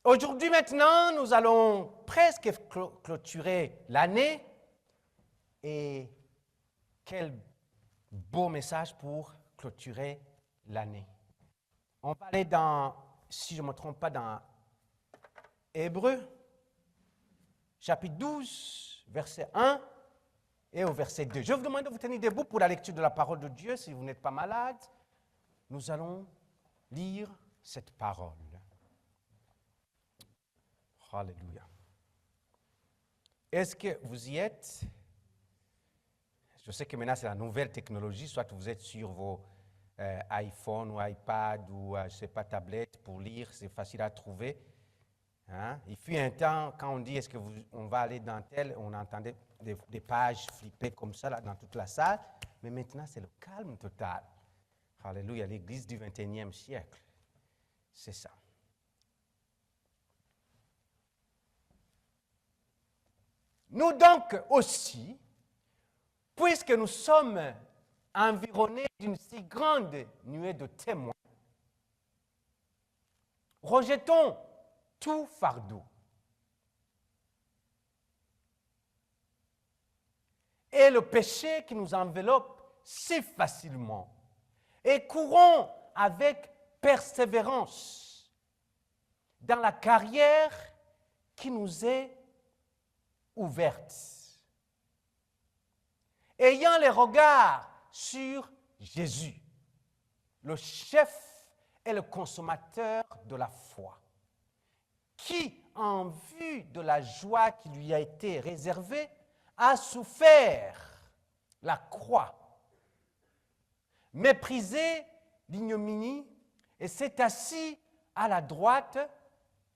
Aujourd'hui maintenant, nous allons presque clôturer l'année. Et quel beau message pour clôturer l'année. On va aller dans, si je ne me trompe pas, dans Hébreux, chapitre 12, verset 1 et au verset 2. Je vous demande de vous tenir debout pour la lecture de la parole de Dieu. Si vous n'êtes pas malade, nous allons lire cette parole. Alléluia. Est-ce que vous y êtes? Je sais que maintenant, c'est la nouvelle technologie, soit vous êtes sur vos iPhone ou iPad ou, je ne sais pas, tablette pour lire, c'est facile à trouver. Hein? Il fut un temps, quand on dit est-ce qu'on va aller dans tel, on entendait des pages flippées comme ça là, dans toute la salle, mais maintenant, c'est le calme total. Alléluia, l'Église du XXIe siècle. C'est ça. Nous donc aussi, puisque nous sommes environnés d'une si grande nuée de témoins, rejetons tout fardeau et le péché qui nous enveloppe si facilement et courons avec persévérance dans la carrière qui nous est ouverte, ayant les regards sur Jésus, le chef et le consommateur de la foi, qui, en vue de la joie qui lui a été réservée, a souffert la croix, méprisé l'ignominie et s'est assis à la droite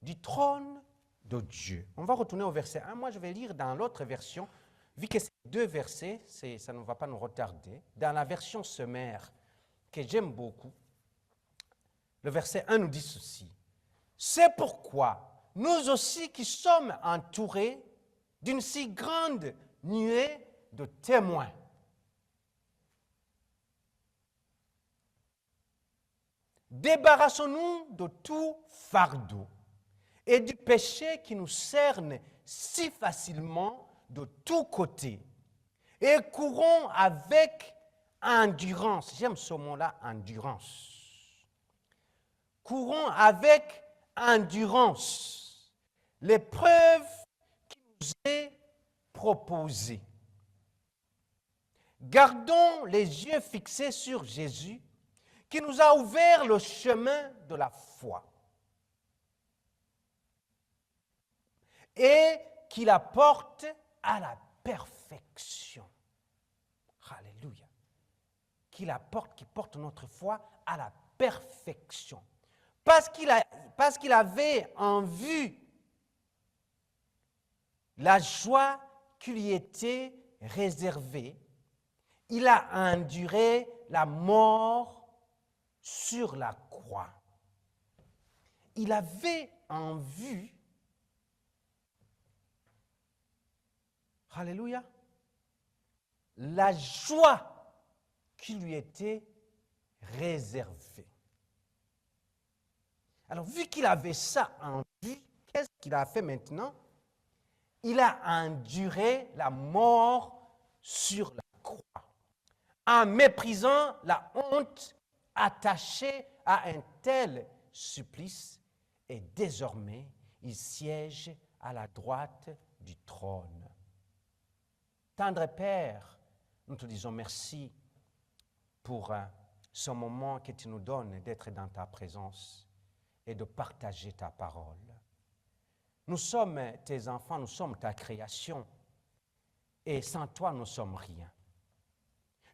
du trône de Dieu. On va retourner au verset 1. Moi, je vais lire dans l'autre version, vu que c'est deux versets, ça ne va pas nous retarder. Dans la version sommaire, que j'aime beaucoup, le verset 1 nous dit ceci. C'est pourquoi nous aussi qui sommes entourés d'une si grande nuée de témoins, débarrassons-nous de tout fardeau et du péché qui nous cerne si facilement de tous côtés, et courons avec endurance, j'aime ce mot-là, endurance, courons avec endurance l'épreuve qui nous est proposée. Gardons les yeux fixés sur Jésus, qui nous a ouvert le chemin de la foi et qui la porte à la perfection. Alléluia. Qui porte notre foi à la perfection. Parce qu'il avait en vue la joie qui lui était réservée, il a enduré la mort sur la croix. Il avait en vue, alléluia, la joie qui lui était réservée. Alors, vu qu'il avait ça en vue, qu'est-ce qu'il a fait maintenant? Il a enduré la mort sur la croix, en méprisant la honte attachée à un tel supplice, et désormais, il siège à la droite du trône. Tendre Père, nous te disons merci pour ce moment que tu nous donnes d'être dans ta présence et de partager ta parole. Nous sommes tes enfants, nous sommes ta création, et sans toi, nous ne sommes rien.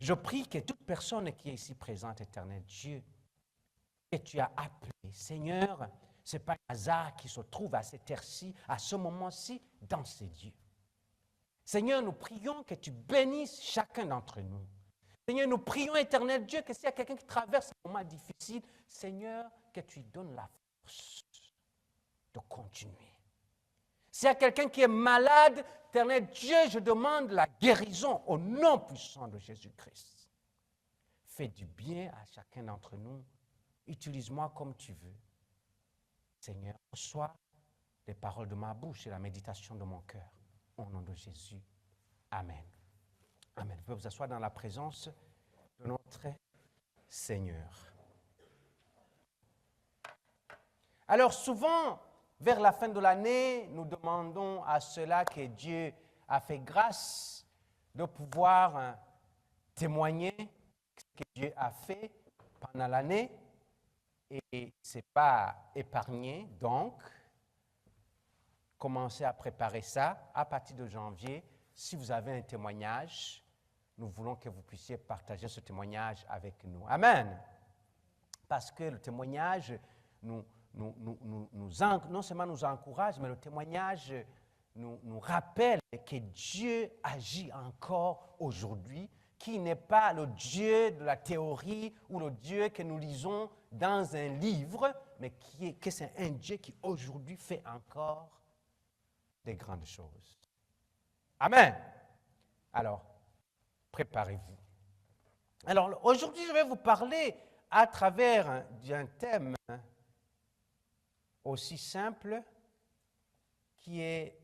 Je prie que toute personne qui est ici présente, éternel Dieu, que tu as appelé, Seigneur, ce n'est pas un hasard qui se trouve à cette heure-ci, à ce moment-ci, dans ces dieux. Seigneur, nous prions que tu bénisses chacun d'entre nous. Seigneur, nous prions, éternel Dieu, que s'il y a quelqu'un qui traverse un moment difficile, Seigneur, que tu lui donnes la force de continuer. S'il y a quelqu'un qui est malade, éternel Dieu, je demande la guérison au nom puissant de Jésus-Christ. Fais du bien à chacun d'entre nous. Utilise-moi comme tu veux. Seigneur, reçois les paroles de ma bouche et la méditation de mon cœur. Au nom de Jésus. Amen. Amen. Vous pouvez vous asseoir dans la présence de notre Seigneur. Alors souvent, vers la fin de l'année, nous demandons à ceux-là que Dieu a fait grâce de pouvoir témoigner ce que Dieu a fait pendant l'année. Et ce n'est pas épargné, donc commencez à préparer ça à partir de janvier. Si vous avez un témoignage, nous voulons que vous puissiez partager ce témoignage avec nous. Amen. Parce que le témoignage non seulement nous encourage, mais le témoignage nous rappelle que Dieu agit encore aujourd'hui, qui n'est pas le Dieu de la théorie ou le Dieu que nous lisons dans un livre, mais que c'est un Dieu qui aujourd'hui fait encore des grandes choses. Amen. Alors, préparez-vous. Alors, aujourd'hui, je vais vous parler à travers d'un thème aussi simple qui est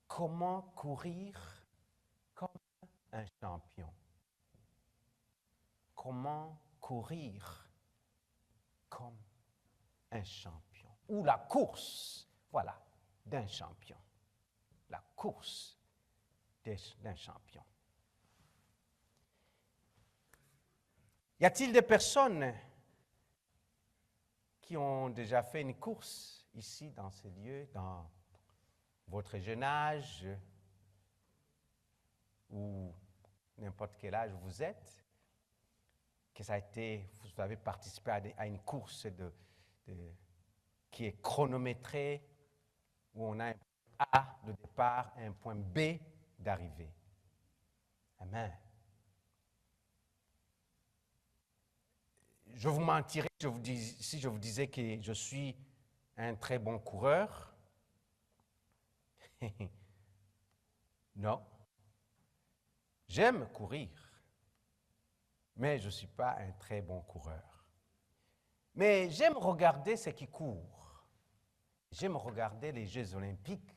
comment courir comme un champion. Comment courir comme un champion. Ou la course, voilà, d'un champion. La course d'un champion. Y a-t-il des personnes qui ont déjà fait une course ici, dans ces lieux, dans votre jeune âge ou n'importe quel âge vous êtes, que ça a été, vous avez participé à une course qui est chronométrée, où on a un point A de départ et un point B d'arrivée. Amen. Je vous mentirais si je vous disais que je suis un très bon coureur. Non. J'aime courir, mais je ne suis pas un très bon coureur. Mais j'aime regarder ceux qui courent. J'aime regarder les Jeux olympiques.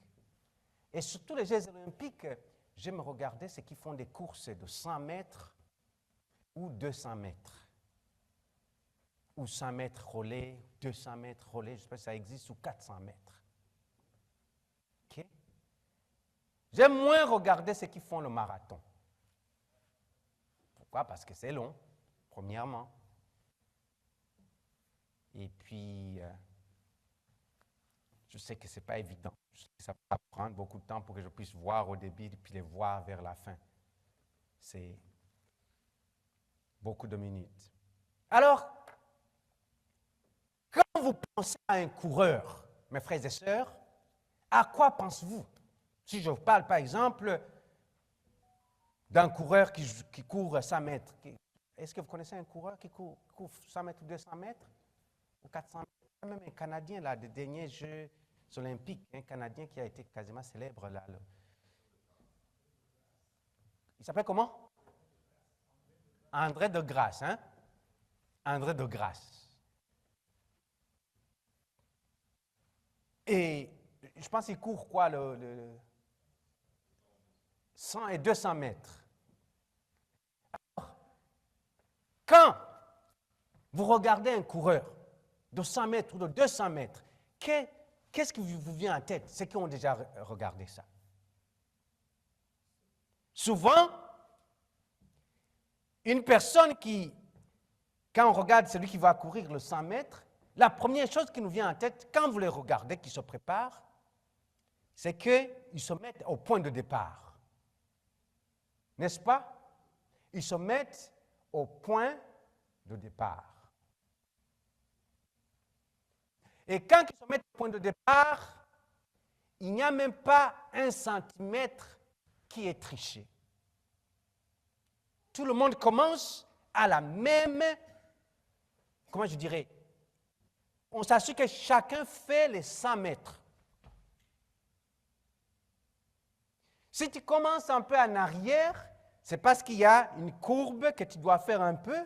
Et surtout les Jeux olympiques, j'aime regarder ceux qui font des courses de 100 mètres ou 200 mètres. Ou 100 mètres relais, 200 mètres relais, je ne sais pas si ça existe, ou 400 mètres. Okay? J'aime moins regarder ceux qui font le marathon. Pourquoi? Parce que c'est long, premièrement. Et puis, je sais que ce n'est pas évident. Je sais que ça va prendre beaucoup de temps pour que je puisse voir au début et puis les voir vers la fin. C'est beaucoup de minutes. Alors, quand vous pensez à un coureur, mes frères et sœurs, à quoi pensez-vous? Si je vous parle, par exemple, d'un coureur qui court 100 mètres, est-ce que vous connaissez un coureur qui court 100 mètres ou 200 mètres ou 400 mètres? Même un Canadien, là, des derniers Jeux olympiques, un Canadien qui a été quasiment célèbre, là. Il s'appelle comment? André de Grasse, hein? André de Grasse. Et je pense qu'il court quoi, le 100 et 200 mètres. Alors, quand vous regardez un coureur de 100 mètres ou de 200 mètres, qu'est-ce qui vous vient en tête? Ceux qui ont déjà regardé ça. Souvent, une personne quand on regarde celui qui va courir le 100 mètres, la première chose qui nous vient en tête, quand vous les regardez, qui se préparent, c'est qu'ils se mettent au point de départ. N'est-ce pas? Ils se mettent au point de départ. Et quand ils se mettent au point de départ, il n'y a même pas 1 centimètre qui est triché. Tout le monde commence à la même, comment je dirais, on s'assure que chacun fait les 100 mètres. Si tu commences un peu en arrière, c'est parce qu'il y a une courbe que tu dois faire un peu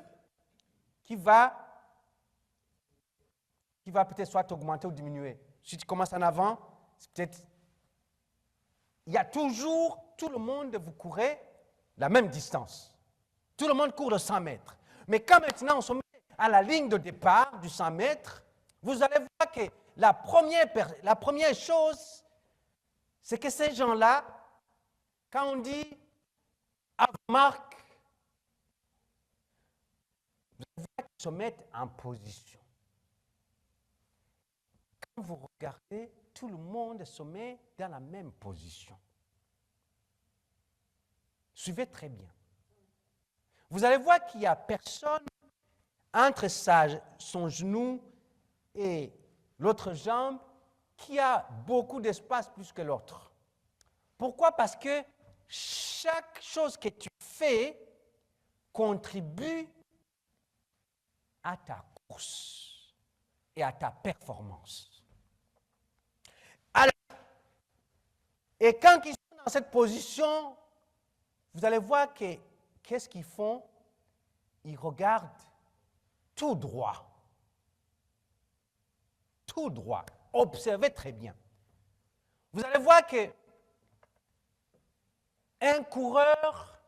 qui va peut-être soit augmenter ou diminuer. si tu commences en avant, c'est peut-être... Il y a toujours, tout le monde, vous courez la même distance. Tout le monde court de 100 mètres. Mais quand maintenant on se met à la ligne de départ du 100 mètres, vous allez voir que la première chose, c'est que ces gens-là, quand on dit à marque, vous allez voir qu'ils se mettent en position. Quand vous regardez, tout le monde se met dans la même position. Suivez très bien. Vous allez voir qu'il n'y a personne entre son genou et l'autre jambe qui a beaucoup d'espace plus que l'autre. Pourquoi? Parce que chaque chose que tu fais contribue à ta course et à ta performance. Alors, et quand ils sont dans cette position, vous allez voir que qu'est-ce qu'ils font? Ils regardent tout droit. Tout droit. Observez très bien. Vous allez voir que un coureur,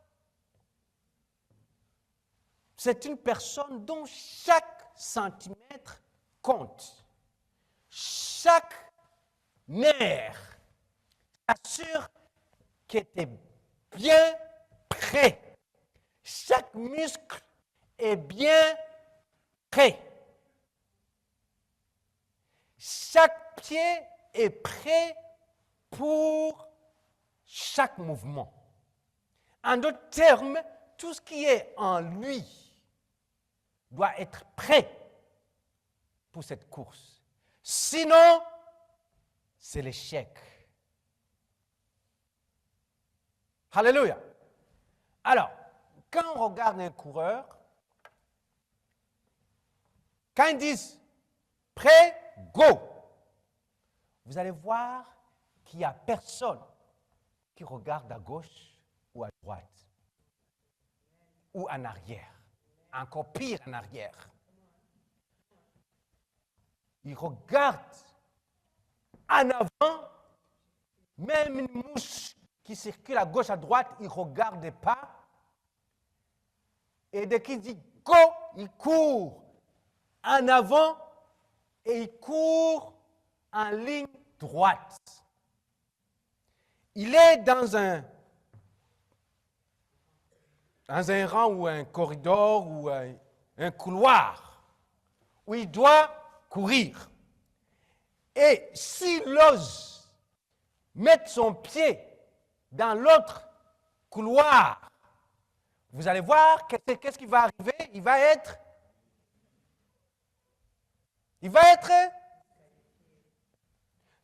c'est une personne dont chaque centimètre compte. Chaque nerf assure qu'il est bien prêt. Chaque muscle est bien prêt. Chaque pied est prêt pour chaque mouvement. En d'autres termes, tout ce qui est en lui doit être prêt pour cette course. Sinon, c'est l'échec. Alléluia. Alors, quand on regarde un coureur, quand ils disent « prêt, go », vous allez voir qu'il n'y a personne qui regarde à gauche ou à droite, ou en arrière, encore pire en arrière. Ils regardent en avant, même une mouche qui circule à gauche, à droite, ils ne regardent pas. Et dès qu'il dit « go », il court en avant et il court en ligne droite. Il est dans un rang ou un corridor ou un couloir où il doit courir. Et s'il ose mettre son pied dans l'autre couloir, vous allez voir qu'est-ce qui va arriver. Il va être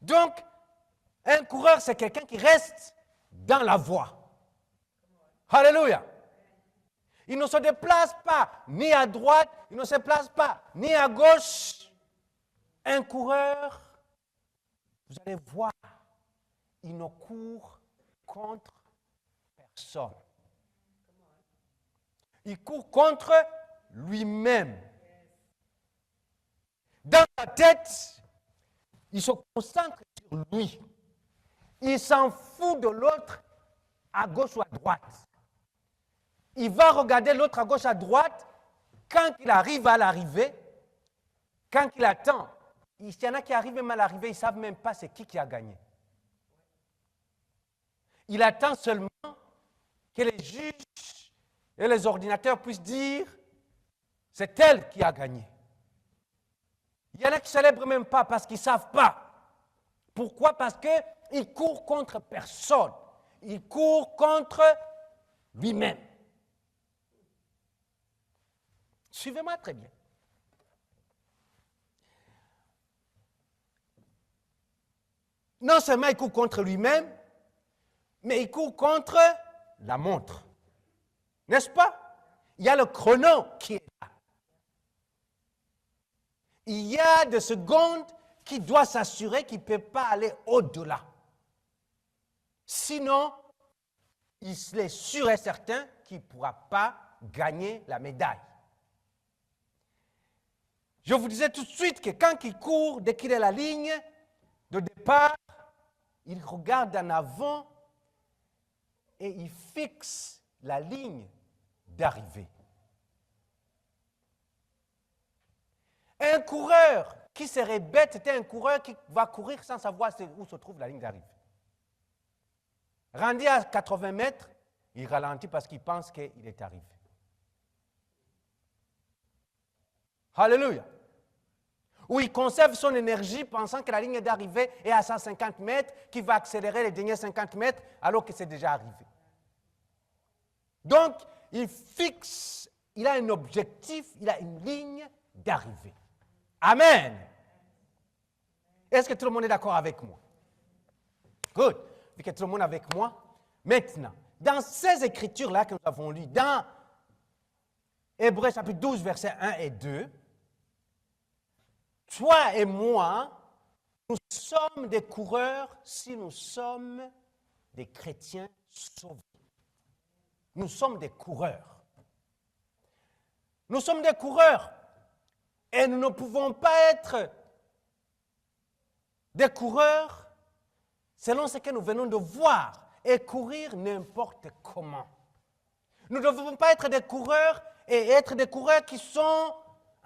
donc, un coureur, c'est quelqu'un qui reste dans la voie. Alléluia. Il ne se déplace pas ni à droite, il ne se déplace pas ni à gauche. Un coureur, vous allez voir, il ne court contre personne. Il court contre lui-même. Dans sa tête, il se concentre sur lui. Il s'en fout de l'autre à gauche ou à droite. Il va regarder l'autre à gauche, à droite. Quand il arrive à l'arrivée, quand il attend, il y en a qui arrivent même à l'arrivée, ils ne savent même pas c'est qui a gagné. Il attend seulement que les juges et les ordinateurs puissent dire c'est elle qui a gagné. Il y en a qui ne célèbrent même pas parce qu'ils ne savent pas. Pourquoi? Parce qu'il court contre personne. Il court contre lui-même. Suivez-moi très bien. Non seulement il court contre lui-même, mais il court contre la montre. N'est-ce pas? Il y a le chrono qui est là. Il y a des secondes qui doit s'assurer qu'il ne peut pas aller au-delà. Sinon, il est sûr et certain qu'il ne pourra pas gagner la médaille. Je vous disais tout de suite que quand il court, dès qu'il est la ligne, de départ, il regarde en avant et il fixe la ligne d'arrivée. Un coureur qui serait bête, c'était un coureur qui va courir sans savoir où se trouve la ligne d'arrivée. Rendu à 80 mètres, il ralentit parce qu'il pense qu'il est arrivé. Alléluia. Ou il conserve son énergie pensant que la ligne d'arrivée est à 150 mètres, qu'il va accélérer les derniers 50 mètres alors que c'est déjà arrivé. Donc, il fixe, il a un objectif, il a une ligne d'arrivée. Amen. Est-ce que tout le monde est d'accord avec moi? Good. Vu que tout le monde est avec moi. Maintenant, dans ces écritures-là que nous avons lues, dans Hébreux chapitre 12, versets 1 et 2, toi et moi, nous sommes des coureurs si nous sommes des chrétiens sauvés. Nous sommes des coureurs. Nous sommes des coureurs. Et nous ne pouvons pas être des coureurs selon ce que nous venons de voir et courir n'importe comment. Nous ne devons pas être des coureurs et être des coureurs qui sont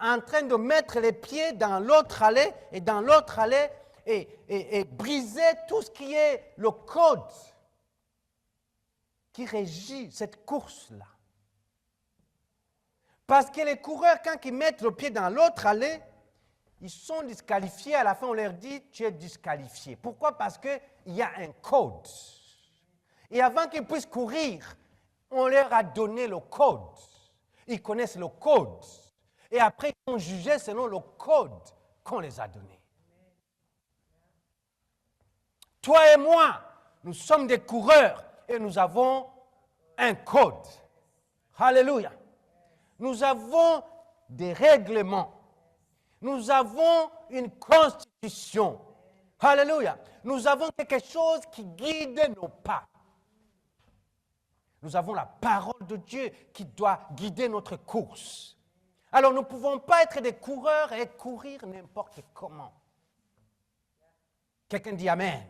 en train de mettre les pieds dans l'autre allée et dans l'autre allée et briser tout ce qui est le code qui régit cette course-là. Parce que les coureurs, quand ils mettent le pied dans l'autre allée, ils sont disqualifiés. À la fin, on leur dit, tu es disqualifié. Pourquoi? Parce qu'il y a un code. Et avant qu'ils puissent courir, on leur a donné le code. Ils connaissent le code. Et après, ils sont jugés selon le code qu'on les a donné. Toi et moi, nous sommes des coureurs et nous avons un code. Alléluia. Nous avons des règlements. Nous avons une constitution. Alléluia. Nous avons quelque chose qui guide nos pas. Nous avons la parole de Dieu qui doit guider notre course. Alors nous ne pouvons pas être des coureurs et courir n'importe comment. Quelqu'un dit Amen.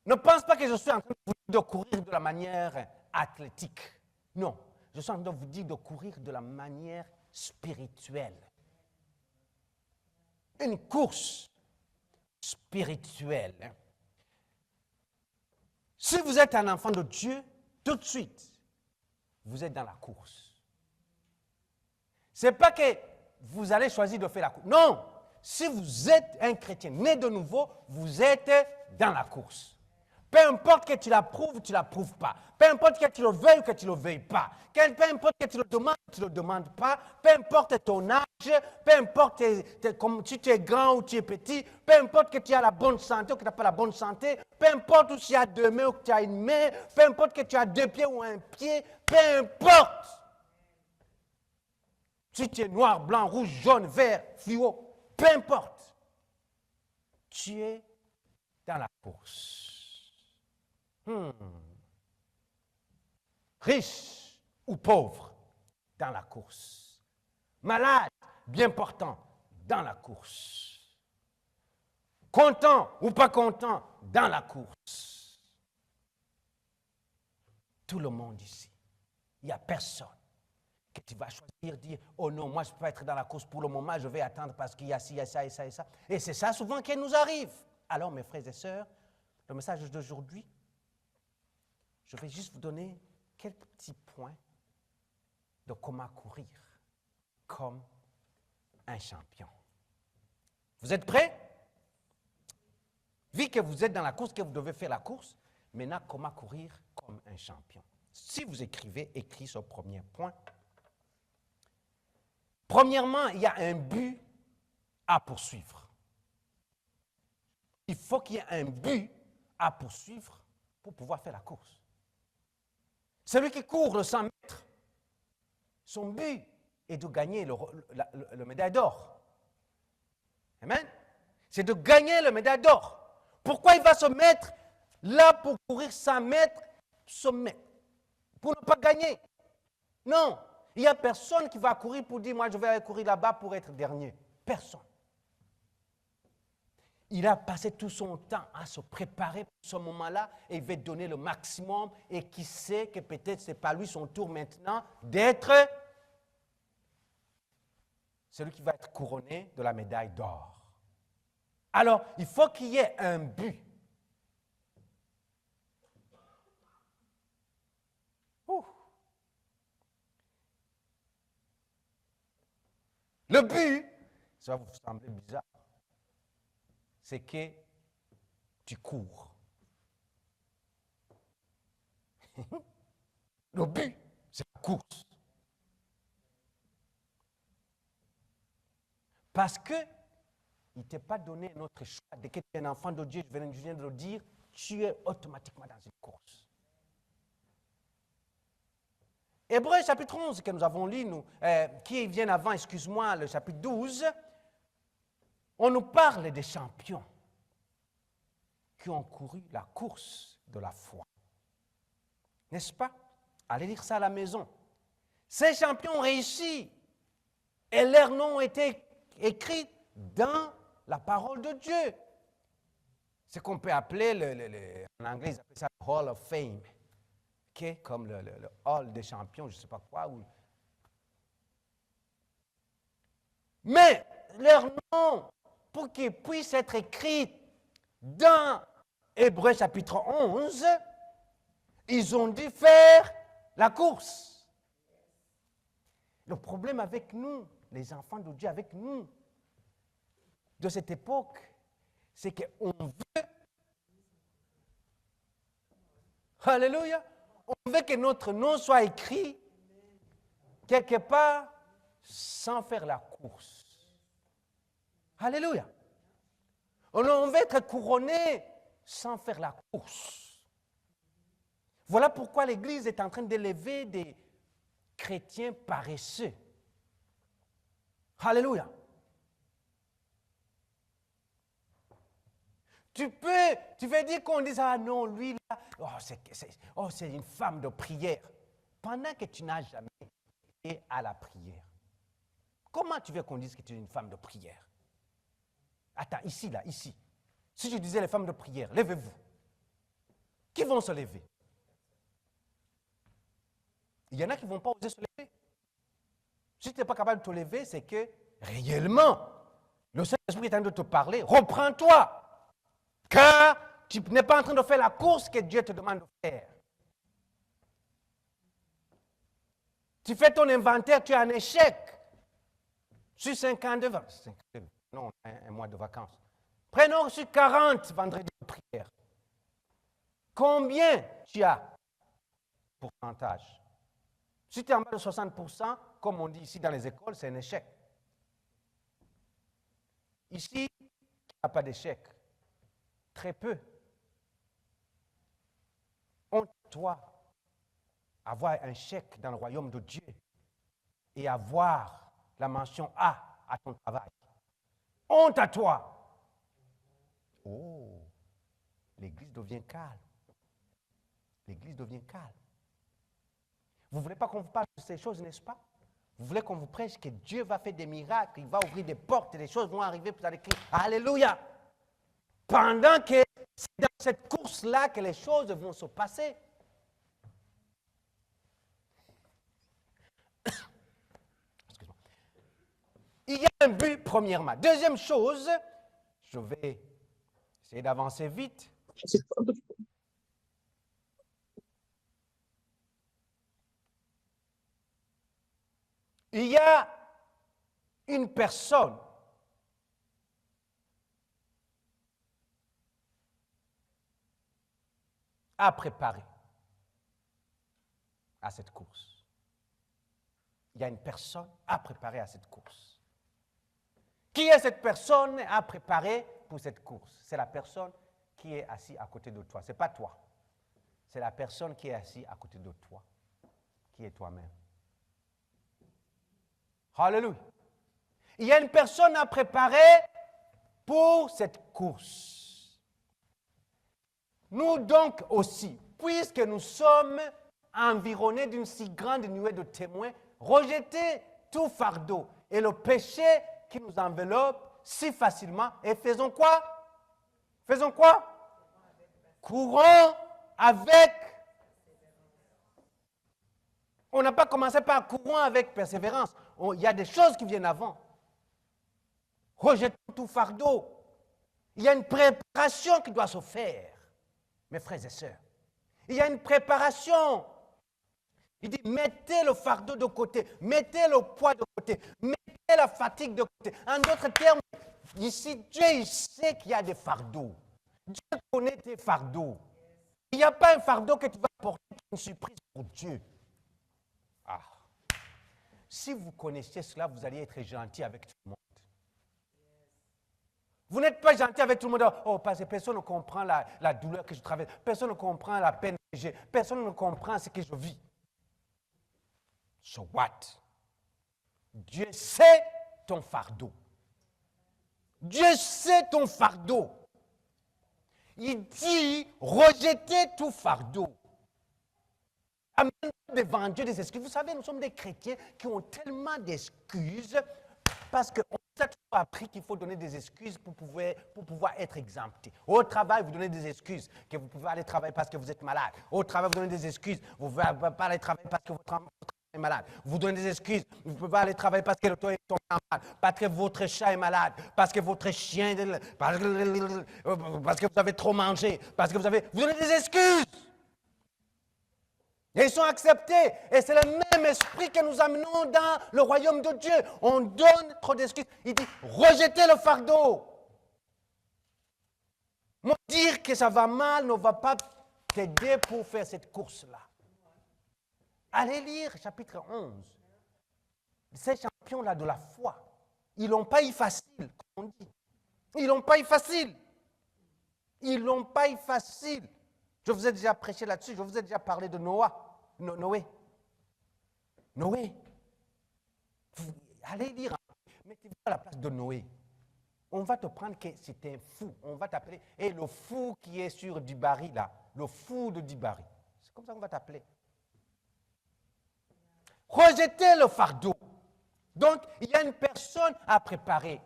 Ne pense pas que je suis en train de vous dire de courir de la manière athlétique. Non, je suis en train de vous dire de courir de la manière spirituelle. Une course spirituelle. Si vous êtes un enfant de Dieu, tout de suite, vous êtes dans la course. Ce n'est pas que vous allez choisir de faire la course. Non, si vous êtes un chrétien né de nouveau, vous êtes dans la course. Peu importe que tu l'approuves ou tu ne l'approuves pas. Peu importe que tu le veuilles ou que tu ne le veuilles pas. Peu importe que tu le demandes ou tu ne le demandes pas. Peu importe ton âge. Peu importe si tu es grand ou tu es petit. Peu importe que tu as la bonne santé ou que tu n'as pas la bonne santé. Peu importe si tu as deux mains ou que tu as une main. Peu importe que tu as deux pieds ou un pied. Peu importe. Si tu es noir, blanc, rouge, jaune, vert, fluo. Peu importe. Tu es dans la course. Riche ou pauvre, dans la course. Malade, bien portant, dans la course. Content ou pas content, dans la course. Tout le monde ici. Il n'y a personne que tu vas choisir, dire, oh non, moi je ne peux pas être dans la course pour le moment, je vais attendre parce qu'il y a ci, il y a ça et ça et ça. Et c'est ça souvent qui nous arrive. Alors mes frères et sœurs, le message d'aujourd'hui, je vais juste vous donner quelques petits points de comment courir comme un champion. Vous êtes prêts? Vu que vous êtes dans la course, que vous devez faire la course, maintenant comment courir comme un champion. Si vous écrivez ce premier point. Premièrement, il y a un but à poursuivre. Il faut qu'il y ait un but à poursuivre pour pouvoir faire la course. Celui qui court le 100 mètres, son but est de gagner le médaille d'or. Amen. C'est de gagner le médaille d'or. Pourquoi il va se mettre là pour courir 100 mètres? Se mettre pour ne pas gagner. Non, il n'y a personne qui va courir pour dire, moi je vais aller courir là-bas pour être dernier. Personne. Il a passé tout son temps à se préparer pour ce moment-là et il va donner le maximum et qui sait que peut-être ce n'est pas lui son tour maintenant d'être celui qui va être couronné de la médaille d'or. Alors, il faut qu'il y ait un but. Le but, ça va vous sembler bizarre, c'est que tu cours. Le but, c'est la course. Parce que il ne t'est pas donné un autre choix. Dès que tu es un enfant de Dieu, je viens de le dire, tu es automatiquement dans une course. Hébreux chapitre 11 que nous avons lu, qui vient avant, excuse-moi, le chapitre 12, on nous parle des champions qui ont couru la course de la foi. N'est-ce pas? Allez lire ça à la maison. Ces champions ont réussi et leurs noms ont été écrits dans la parole de Dieu. Ce qu'on peut appeler, en anglais, ils appellent ça Hall of Fame. Okay? Comme le Hall des champions, je ne sais pas quoi. Mais leur nom, pour qu'ils puissent être écrits dans Hébreux chapitre 11, ils ont dû faire la course. Le problème avec nous, les enfants de Dieu, avec nous, de cette époque, c'est qu'on veut, alléluia, on veut que notre nom soit écrit quelque part sans faire la course. Alléluia. On veut être couronné sans faire la course. Voilà pourquoi l'Église est en train d'élever des chrétiens paresseux. Alléluia. Tu veux dire qu'on dise, ah non, lui là, c'est une femme de prière. Pendant que tu n'as jamais été à la prière. Comment tu veux qu'on dise que tu es une femme de prière? Attends, ici, là, ici. Si je disais les femmes de prière, levez-vous. Qui vont se lever? Il y en a qui ne vont pas oser se lever. Si tu n'es pas capable de te lever, c'est que réellement, le Saint-Esprit est en train de te parler. Reprends-toi. Car tu n'es pas en train de faire la course que Dieu te demande de faire. Tu fais ton inventaire, tu es en échec. Sur 52, non, un mois de vacances. Prenons sur 40 vendredis de prière. Combien tu as pourcentage? Si tu es en bas de 60%, comme on dit ici dans les écoles, c'est un échec. Ici, il n'y a pas d'échec. Très peu. Honte à toi, avoir un chèque dans le royaume de Dieu et avoir la mention A à ton travail. Honte à toi. Oh, l'Église devient calme. L'Église devient calme. Vous ne voulez pas qu'on vous parle de ces choses, n'est-ce pas? Vous voulez qu'on vous prêche que Dieu va faire des miracles, il va ouvrir des portes et les choses vont arriver, vous allez crier Alléluia! Pendant que c'est dans cette course-là que les choses vont se passer. Excuse-moi. Il y a un but, premièrement. Deuxième chose, je vais essayer d'avancer vite. Il y a une personne à préparer à cette course. Il y a une personne à préparer à cette course. Qui est cette personne à préparer pour cette course? C'est la personne qui est assise à côté de toi. Ce n'est pas toi. C'est la personne qui est assise à côté de toi, qui est toi-même. Alléluia. Il y a une personne à préparer pour cette course. Nous donc aussi, puisque nous sommes environné d'une si grande nuée de témoins, rejetez tout fardeau et le péché qui nous enveloppe si facilement. Et faisons quoi? Faisons quoi? Courons avec. On n'a pas commencé par courons avec persévérance. Il y a des choses qui viennent avant. Rejetons tout fardeau. Il y a une préparation qui doit se faire, mes frères et sœurs. Il y a une préparation. Il dit, mettez le fardeau de côté, mettez le poids de côté, mettez la fatigue de côté. En d'autres termes, ici, Dieu il sait qu'il y a des fardeaux. Dieu connaît tes fardeaux. Il n'y a pas un fardeau que tu vas porter une surprise pour Dieu. Ah. Si vous connaissiez cela, vous alliez être gentil avec tout le monde. Vous n'êtes pas gentil avec tout le monde. Oh, parce que personne ne comprend la douleur que je traverse. Personne ne comprend la peine que j'ai. Personne ne comprend ce que je vis. So what? Dieu sait ton fardeau. Dieu sait ton fardeau. Il dit, rejetez tout fardeau. Amène devant Dieu des excuses. Vous savez, nous sommes des chrétiens qui ont tellement d'excuses parce qu'on nous a toujours appris qu'il faut donner des excuses pour pouvoir être exempté. Au travail, vous donnez des excuses que vous pouvez aller travailler parce que vous êtes malade. Au travail, vous donnez des excuses. Vous ne pouvez pas aller travailler parce que votre enfant est malade. Vous donnez des excuses. Vous ne pouvez pas aller travailler parce que le toit est tombé malade, parce que votre chat est malade, parce que votre chien, parce que vous avez trop mangé, parce que vous donnez des excuses. Et ils sont acceptés. Et c'est le même esprit que nous amenons dans le royaume de Dieu. On donne trop d'excuses. Il dit, rejetez le fardeau. Moi, dire que ça va mal ne va pas t'aider pour faire cette course-là. Allez lire chapitre 11. Ces champions-là de la foi, ils n'ont pas eu facile, comme on dit. Ils n'ont pas eu facile. Ils n'ont pas eu facile. Je vous ai déjà prêché là-dessus, je vous ai déjà parlé de Noé. Noé. Allez lire, mettez-vous à la place de Noé. On va te prendre que c'est un fou. On va t'appeler, et le fou qui est sur Dibari, là, le fou de Dibari. C'est comme ça qu'on va t'appeler. Rejetez le fardeau. Donc, il y a une personne à préparer.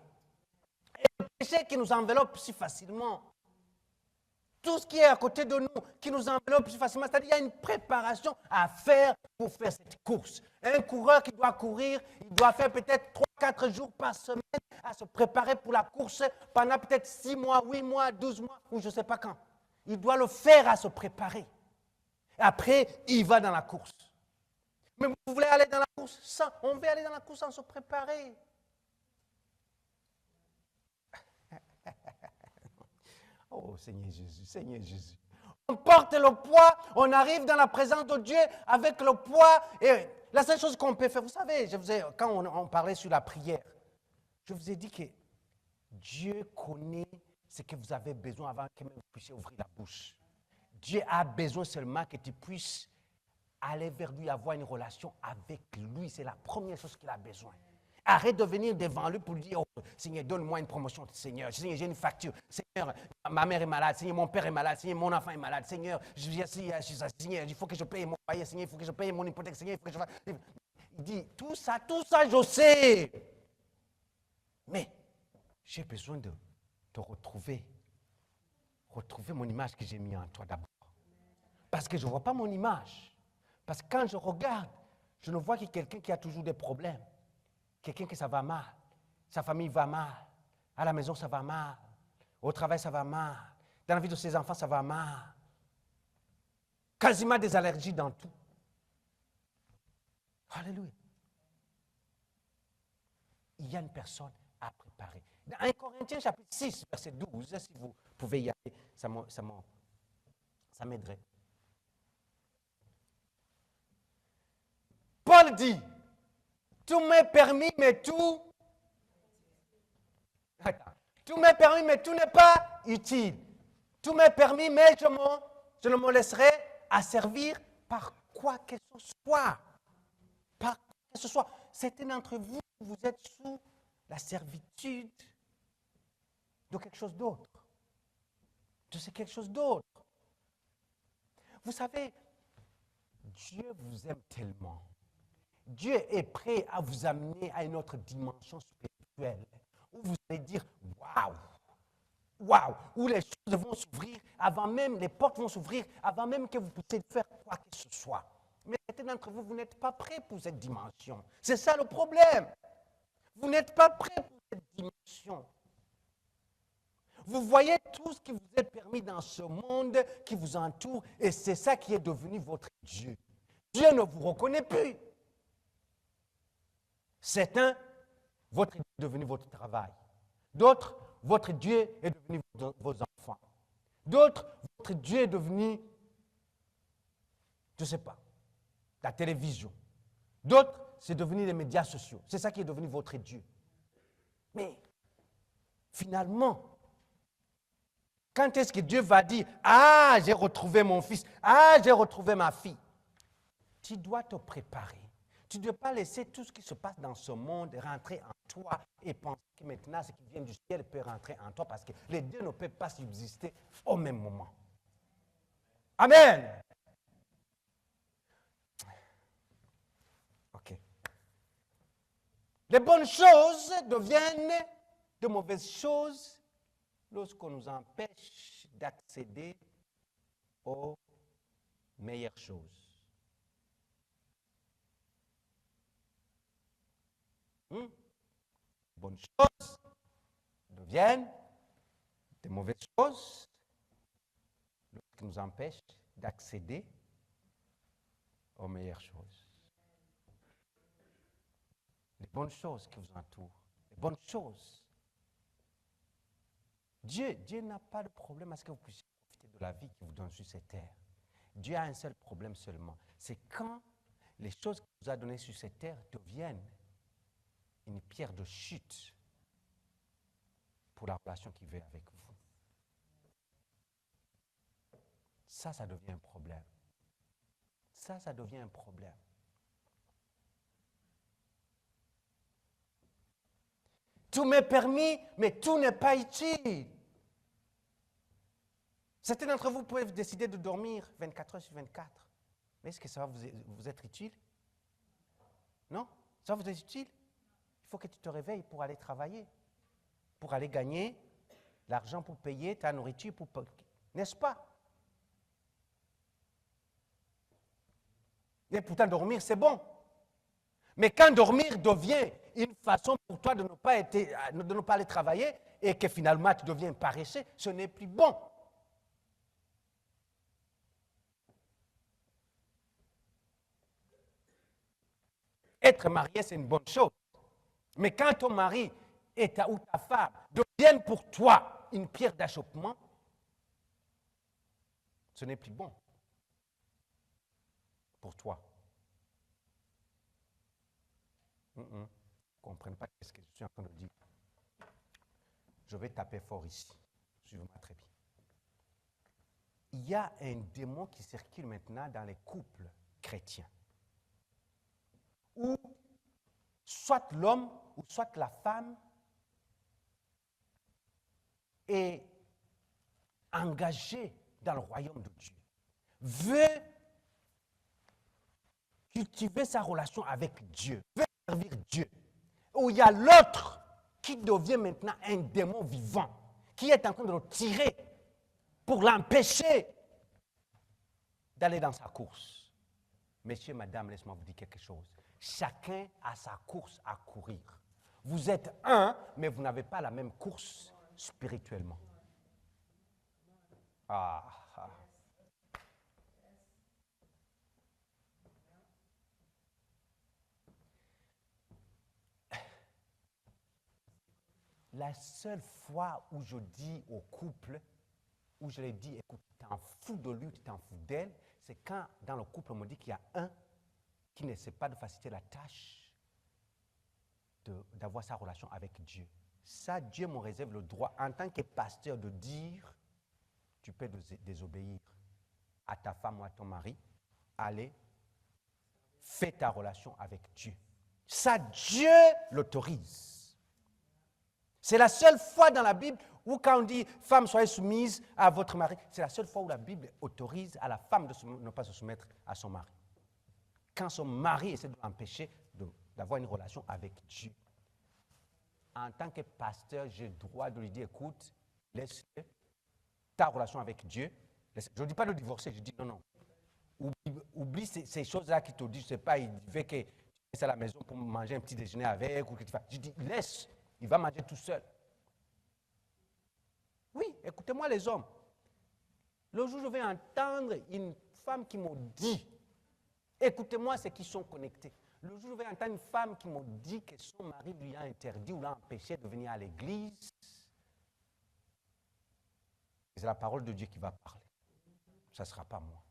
Et le péché qui nous enveloppe si facilement, tout ce qui est à côté de nous, qui nous enveloppe si facilement, c'est-à-dire qu'il y a une préparation à faire pour faire cette course. Un coureur qui doit courir, il doit faire peut-être 3-4 jours par semaine à se préparer pour la course pendant peut-être 6 mois, 8 mois, 12 mois, ou je ne sais pas quand. Il doit le faire à se préparer. Après, il va dans la course. Mais vous voulez aller dans la course sans, on veut aller dans la course sans se préparer. Oh Seigneur Jésus, Seigneur Jésus. On porte le poids, on arrive dans la présence de Dieu avec le poids. Et la seule chose qu'on peut faire, vous savez, quand on parlait sur la prière, je vous ai dit que Dieu connaît ce que vous avez besoin avant que vous puissiez ouvrir la bouche. Dieu a besoin seulement que tu puisses aller vers lui, avoir une relation avec lui. C'est la première chose qu'il a besoin. Arrête de venir devant lui pour lui dire, oh, Seigneur, donne-moi une promotion, Seigneur. Seigneur, j'ai une facture. Seigneur, ma mère est malade. Seigneur, mon père est malade. Seigneur, mon enfant est malade. Seigneur, Seigneur, il faut que je paye mon foyer. Seigneur, il faut que je paye mon hypothèque. Seigneur, il faut que je fasse... Il dit, tout ça, je sais. Mais j'ai besoin de te retrouver. Retrouver mon image que j'ai mis en toi d'abord. Parce que je ne vois pas mon image. Parce que quand je regarde, je ne vois que quelqu'un qui a toujours des problèmes. Quelqu'un que ça va mal. Sa famille va mal. À la maison, ça va mal. Au travail, ça va mal. Dans la vie de ses enfants, ça va mal. Quasiment des allergies dans tout. Alléluia. Il y a une personne à préparer. Dans 1 Corinthiens chapitre 6, verset 12, si vous pouvez y aller, ça m'aiderait. Paul dit, tout m'est permis, mais tout... Tout m'est permis, mais tout n'est pas utile. Tout m'est permis, mais je ne me laisserai asservir par quoi que ce soit. Par quoi que ce soit. Certains d'entre vous, vous êtes sous la servitude de quelque chose d'autre. De quelque chose d'autre. Vous savez, Dieu vous aime tellement. Dieu est prêt à vous amener à une autre dimension spirituelle où vous allez dire waouh, waouh, où les choses vont s'ouvrir avant même, les portes vont s'ouvrir avant même que vous puissiez faire quoi que ce soit. Mais certains d'entre vous, vous n'êtes pas prêts pour cette dimension. C'est ça le problème. Vous n'êtes pas prêts pour cette dimension. Vous voyez tout ce qui vous est permis dans ce monde qui vous entoure et c'est ça qui est devenu votre Dieu. Dieu ne vous reconnaît plus. Certains, votre Dieu est devenu votre travail. D'autres, votre Dieu est devenu vos enfants. D'autres, votre Dieu est devenu, je ne sais pas, la télévision. D'autres, c'est devenu les médias sociaux. C'est ça qui est devenu votre Dieu. Mais finalement, quand est-ce que Dieu va dire « Ah, j'ai retrouvé mon fils. Ah, j'ai retrouvé ma fille. » Tu dois te préparer. Tu ne dois pas laisser tout ce qui se passe dans ce monde rentrer en toi et penser que maintenant ce qui vient du ciel peut rentrer en toi parce que les deux ne peuvent pas subsister au même moment. Amen. OK. Les bonnes choses deviennent de mauvaises choses lorsqu'on nous empêche d'accéder aux meilleures choses. Bonnes choses deviennent de mauvaises choses lorsqu'on nous empêche d'accéder aux meilleures choses. Les bonnes choses qui vous entourent, les bonnes choses. Dieu n'a pas de problème à ce que vous puissiez profiter de la vie qu'il vous donne sur cette terre. Dieu a un seul problème seulement. C'est quand les choses qu'il vous a données sur cette terre deviennent une pierre de chute pour la relation qu'il veut avec vous. Ça devient un problème. Ça devient un problème. Tout m'est permis, mais tout n'est pas utile. Certains d'entre vous peuvent décider de dormir 24 heures sur 24. Mais est-ce que ça va vous être utile? Non? Ça va vous être utile? Il faut que tu te réveilles pour aller travailler, pour aller gagner l'argent pour payer ta nourriture, n'est-ce pas? Et pourtant, dormir, c'est bon. Mais quand dormir devient une façon pour toi de ne pas aller travailler et que finalement tu deviens paresseux, ce n'est plus bon. Être marié, c'est une bonne chose. Mais quand ton mari ou ta femme deviennent pour toi une pierre d'achoppement, ce n'est plus bon pour toi. Vous ne comprenez pas ce que je suis en train de dire. Je vais taper fort ici. Suivez-moi très bien. Il y a un démon qui circule maintenant dans les couples chrétiens. Où soit l'homme ou soit la femme est engagé dans le royaume de Dieu, veut cultiver sa relation avec Dieu, veut servir Dieu, où il y a l'autre qui devient maintenant un démon vivant, qui est en train de le tirer pour l'empêcher d'aller dans sa course. Messieurs, madame, laisse-moi vous dire quelque chose. Chacun a sa course à courir. Vous êtes un, mais vous n'avez pas la même course spirituellement. La seule fois où je dis au couple, où je leur dis, écoute, tu t'en fous de lui, tu t'en fous d'elle, c'est quand dans le couple on me dit qu'il y a un qui n'essaie pas de faciliter la tâche d'avoir sa relation avec Dieu. Ça, Dieu me réserve le droit, en tant que pasteur, de dire, tu peux désobéir à ta femme ou à ton mari, allez, fais ta relation avec Dieu. Ça, Dieu l'autorise. C'est la seule fois dans la Bible où quand on dit « femme, soyez soumise à votre mari », c'est la seule fois où la Bible autorise à la femme de ne pas se soumettre à son mari. quand son mari essaie de l'empêcher d'avoir une relation avec Dieu. En tant que pasteur, j'ai le droit de lui dire, écoute, laisse ta relation avec Dieu. Je ne dis pas de divorcer, je dis non, non. Oublie ces choses-là qui te disent, je ne sais pas, il veut que tu restes à la maison pour manger un petit déjeuner avec, ou que tu fasses. Je dis, laisse, il va manger tout seul. Oui, écoutez-moi les hommes. Le jour où je vais entendre une femme qui me dit, écoutez-moi ceux qui sont connectés. Le jour où je vais entendre une femme qui me dit que son mari lui a interdit ou l'a empêché de venir à l'église, c'est la parole de Dieu qui va parler. Ça ne sera pas moi.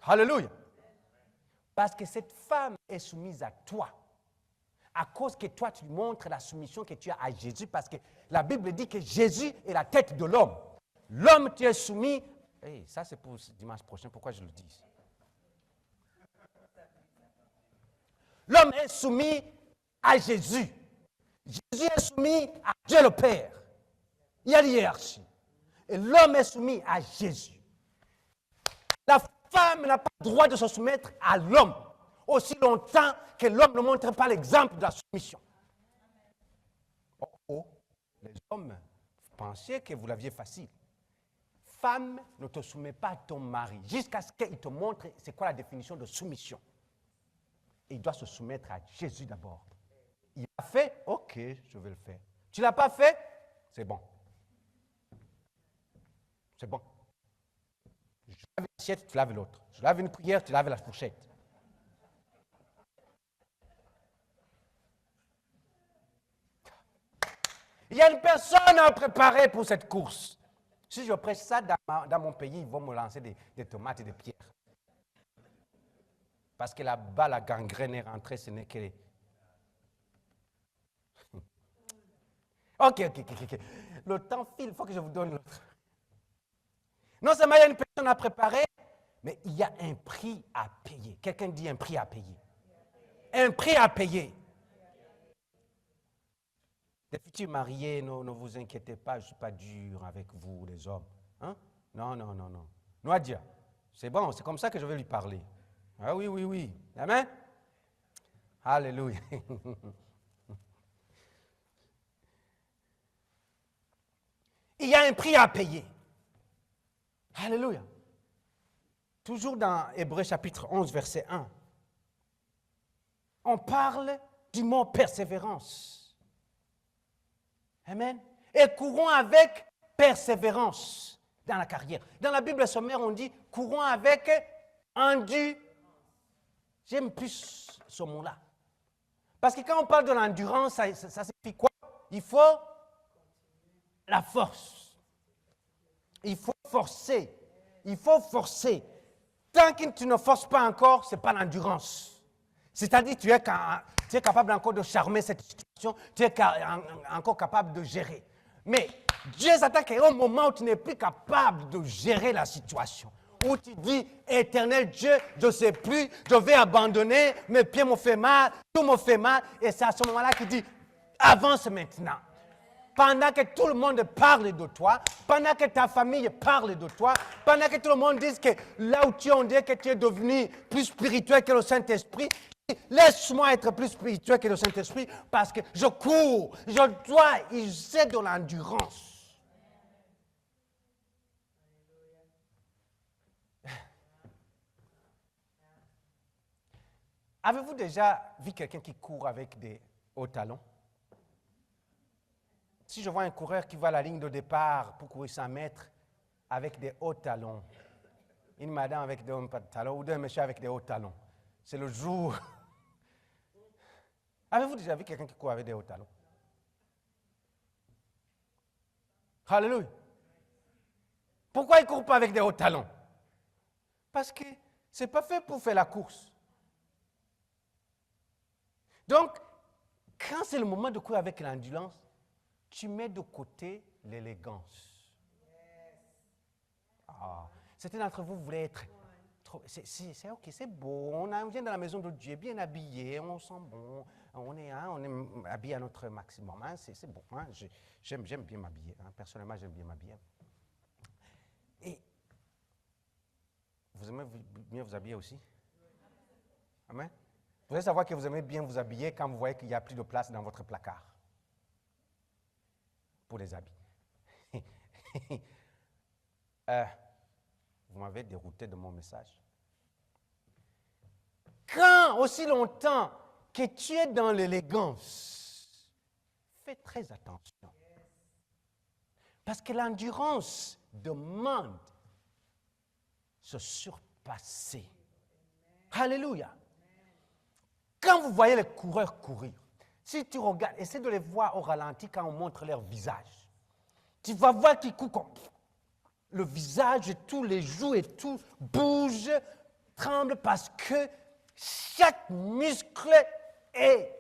Alléluia. Parce que cette femme est soumise à toi. À cause que toi, tu lui montres la soumission que tu as à Jésus. Parce que la Bible dit que Jésus est la tête de l'homme. L'homme, tu es soumis. Hey, ça, c'est pour dimanche prochain. Pourquoi je le dis? L'homme est soumis à Jésus. Jésus est soumis à Dieu le Père. Il y a l'hiérarchie. Et l'homme est soumis à Jésus. La femme n'a pas le droit de se soumettre à l'homme aussi longtemps que l'homme ne montre pas l'exemple de la soumission. Oh, oh, les hommes, vous pensiez que vous l'aviez facile. Femme, ne te soumets pas à ton mari jusqu'à ce qu'il te montre c'est quoi la définition de soumission. Et il doit se soumettre à Jésus d'abord. Il a fait, ok, je vais le faire. Tu ne l'as pas fait, c'est bon. C'est bon. Je lave l'assiette, tu laves l'autre. Je lave une cuillère, tu laves la fourchette. Il y a une personne à préparer pour cette course. Si je prêche ça dans mon pays, ils vont me lancer des tomates et des pierres. Parce que là-bas, la gangrène est rentrée, ce n'est que... Ok. Le temps file, il faut que je vous donne l'autre. Non seulement il y a une personne à préparer, mais il y a un prix à payer. Quelqu'un dit un prix à payer. Un prix à payer. Les futurs mariés, ne vous inquiétez pas, je ne suis pas dur avec vous, les hommes. Hein? Non. Noadia, c'est bon, c'est comme ça que je vais lui parler. Ah oui. Amen? Alléluia. Il y a un prix à payer. Alléluia. Toujours dans Hébreux chapitre 11, verset 1. On parle du mot persévérance. Amen. Et courons avec persévérance dans la carrière. Dans la Bible sommaire, on dit courons avec endurance. J'aime plus ce mot-là. Parce que quand on parle de l'endurance, ça signifie quoi? Il faut la force. Il faut forcer. Il faut forcer. Tant que tu ne forces pas encore, ce n'est pas l'endurance. C'est-à-dire que tu es capable encore de charmer cette situation, tu es encore capable de gérer. Mais Dieu s'attend qu'au moment où tu n'es plus capable de gérer la situation, où tu dis, éternel Dieu, je ne sais plus, je vais abandonner, mes pieds me font mal, tout me fait mal, et c'est à ce moment-là qu'il dit, avance maintenant. Pendant que tout le monde parle de toi, pendant que ta famille parle de toi, pendant que tout le monde dise que là où tu es, on dirait que tu es devenu plus spirituel que le Saint-Esprit, laisse-moi être plus spirituel que le Saint-Esprit parce que je cours, je dois user de l'endurance. Avez-vous déjà vu quelqu'un qui court avec des hauts talons? Si je vois un coureur qui va à la ligne de départ pour courir 100 mètres avec des hauts talons, une madame avec des hauts talons ou un monsieur avec des hauts talons, c'est le jour. Avez-vous déjà vu quelqu'un qui court avec des hauts talons? Alléluia. Pourquoi il ne court pas avec des hauts talons? Parce que ce n'est pas fait pour faire la course. Donc, quand c'est le moment de courir avec l'endurance, tu mets de côté l'élégance. Ah, certains d'entre vous voulaient être... C'est ok, c'est beau, on vient de la maison de Dieu, bien habillé, on sent bon, on est habillé à notre maximum, hein, c'est bon, hein, j'aime bien m'habiller, hein, personnellement j'aime bien m'habiller. Et vous aimez bien vous habiller aussi? Amen. Vous allez savoir que vous aimez bien vous habiller quand vous voyez qu'il n'y a plus de place dans votre placard pour les habits. Vous m'avez dérouté de mon message. Quand aussi longtemps que tu es dans l'élégance, fais très attention. Parce que l'endurance demande se surpasser. Alléluia. Quand vous voyez les coureurs courir, si tu regardes, essaie de les voir au ralenti quand on montre leur visage. Tu vas voir qu'ils courent comme le visage et tous les joues et tout bouge, tremble parce que chaque muscle est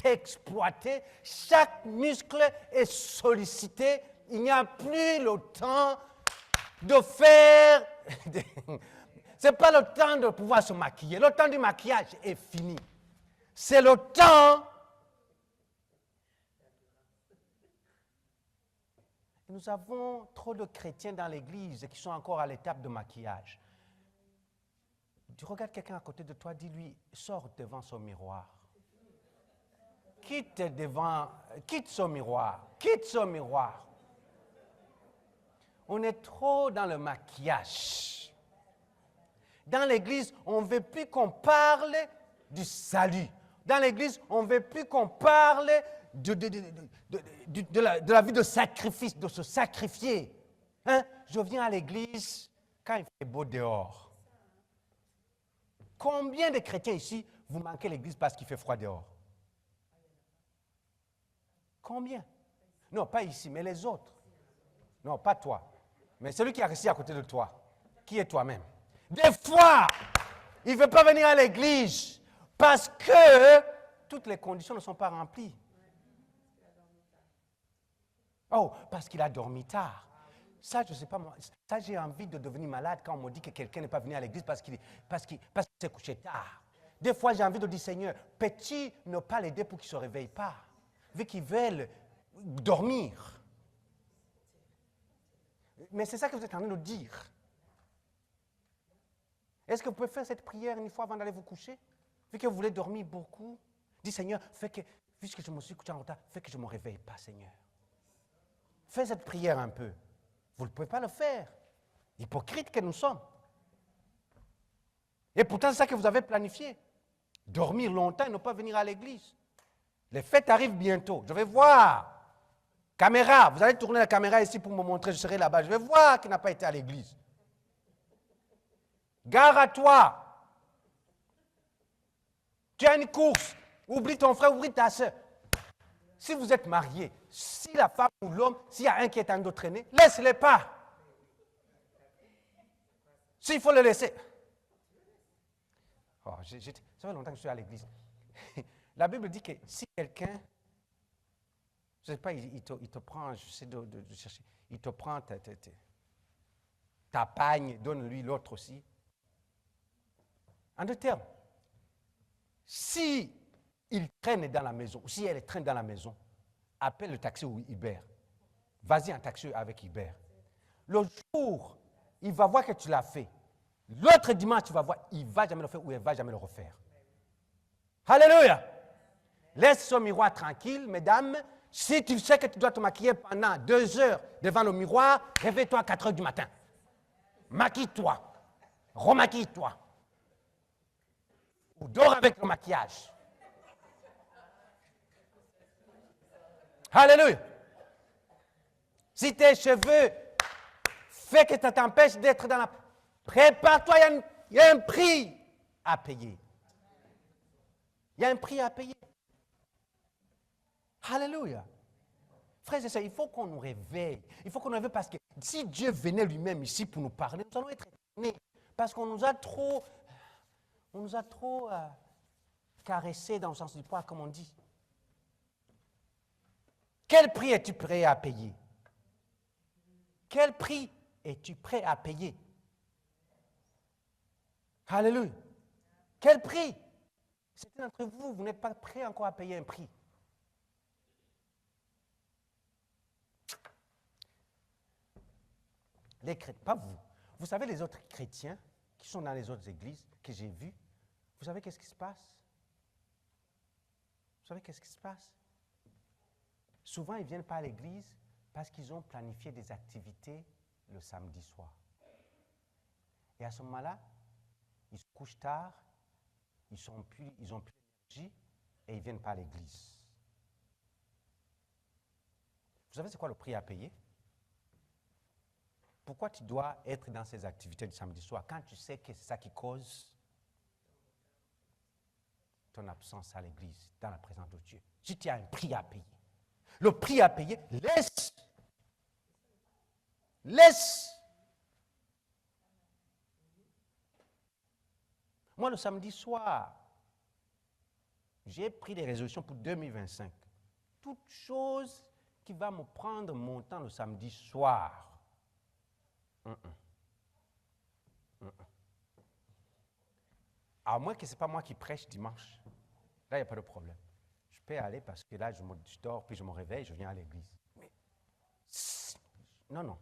exploité, chaque muscle est sollicité. Il n'y a plus le temps de faire... Ce n'est pas le temps de pouvoir se maquiller. Le temps du maquillage est fini. C'est le temps... Nous avons trop de chrétiens dans l'Église qui sont encore à l'étape de maquillage. Tu regardes quelqu'un à côté de toi, dis-lui, sors devant son miroir. Quitte son miroir. Quitte son miroir. On est trop dans le maquillage. Dans l'Église, on ne veut plus qu'on parle du salut. Dans l'Église, on ne veut plus qu'on parle de la vie de sacrifice, de se sacrifier. Hein? Je viens à l'Église quand il fait beau dehors. Combien de chrétiens ici, vous manquez l'Église parce qu'il fait froid dehors? Combien? Non, pas ici, mais les autres. Non, pas toi. Mais celui qui est resté à côté de toi, qui est toi-même. Des fois, il ne veut pas venir à l'église parce que toutes les conditions ne sont pas remplies. Oh, parce qu'il a dormi tard. Ça, je ne sais pas moi. Ça, j'ai envie de devenir malade quand on me dit que quelqu'un n'est pas venu à l'église parce qu'il s'est couché tard. Des fois, j'ai envie de dire, Seigneur, petit, ne pas l'aider pour qu'il ne se réveille pas. Vu qu'ils veulent dormir. Mais c'est ça que vous êtes en train de dire. Est-ce que vous pouvez faire cette prière une fois avant d'aller vous coucher? Vu que vous voulez dormir beaucoup, dis Seigneur, puisque je me suis couché en retard, fais que je ne me réveille pas, Seigneur. Fais cette prière un peu. Vous ne pouvez pas le faire. Hypocrite que nous sommes. Et pourtant, c'est ça que vous avez planifié. Dormir longtemps et ne pas venir à l'église. Les fêtes arrivent bientôt. Je vais voir. Caméra, vous allez tourner la caméra ici pour me montrer, je serai là-bas. Je vais voir qu'il n'a pas été à l'église. Gare à toi. Tu as une course. Oublie ton frère, oublie ta soeur. Si vous êtes marié, si la femme ou l'homme, s'il y a un qui est en train de traîner, laisse-les pas. S'il faut le laisser. Oh, ça fait longtemps que je suis à l'église. La Bible dit que si quelqu'un, je ne sais pas, il te prend, je sais de chercher, il te prend ta pagne, donne-lui l'autre aussi. En deux termes, si il traîne dans la maison, ou si elle traîne dans la maison, appelle le taxi ou Uber. Vas-y en taxi avec Uber. Le jour, il va voir que tu l'as fait. L'autre dimanche, tu vas voir, il ne va jamais le faire ou elle ne va jamais le refaire. Alléluia! Laisse ce miroir tranquille, mesdames. Si tu sais que tu dois te maquiller pendant 2 heures devant le miroir, réveille-toi à 4 heures du matin. Maquille-toi. Remaquille-toi. Ou dors avec le maquillage. Alléluia. Si tes cheveux font que ça t'empêche d'être dans la... Prépare-toi, il y a un prix à payer. Il y a un prix à payer. Alléluia. Frères et sœurs, il faut qu'on nous réveille. Il faut qu'on nous réveille parce que si Dieu venait lui-même ici pour nous parler, nous allons être étonnés. Parce qu'on nous a trop caressés dans le sens du poil, comme on dit. Quel prix es-tu prêt à payer? Quel prix es-tu prêt à payer? Alléluia. Quel prix? Certains d'entre vous, vous n'êtes pas prêts encore à payer un prix. Les chrétiens, pas vous. Vous savez, les autres chrétiens qui sont dans les autres églises que j'ai vus, Vous savez qu'est-ce qui se passe? Vous savez qu'est-ce qui se passe? Souvent, ils ne viennent pas à l'église parce qu'ils ont planifié des activités le samedi soir. Et à ce moment-là, ils se couchent tard, ils n'ont plus d'énergie et ils ne viennent pas à l'église. Vous savez c'est quoi le prix à payer? Pourquoi tu dois être dans ces activités du samedi soir quand tu sais que c'est ça qui cause ton absence à l'église, dans la présence de Dieu? Si tu as un prix à payer, le prix à payer, laisse. Moi, le samedi soir, j'ai pris des résolutions pour 2025. Toute chose qui va me prendre mon temps le samedi soir. À moins que ce n'est pas moi qui prêche dimanche. Là, il n'y a pas de problème. Je peux aller parce que là, je dors, puis je me réveille, je viens à l'église. Mais, non.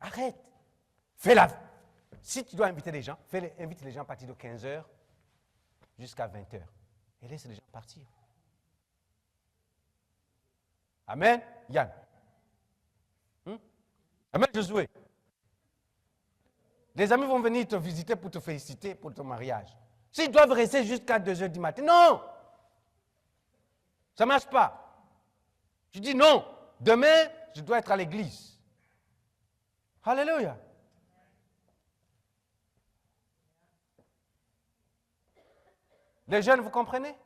Arrête. Fais-la. Si tu dois inviter les gens, invite les gens à partir de 15h jusqu'à 20h. Et laisse les gens partir. Amen, Yann. Amen, Josué. Les amis vont venir te visiter pour te féliciter pour ton mariage. S'ils doivent rester jusqu'à 2h du matin, non! Ça ne marche pas. Je dis non. Demain, je dois être à l'église. Alléluia. Les jeunes, vous comprenez?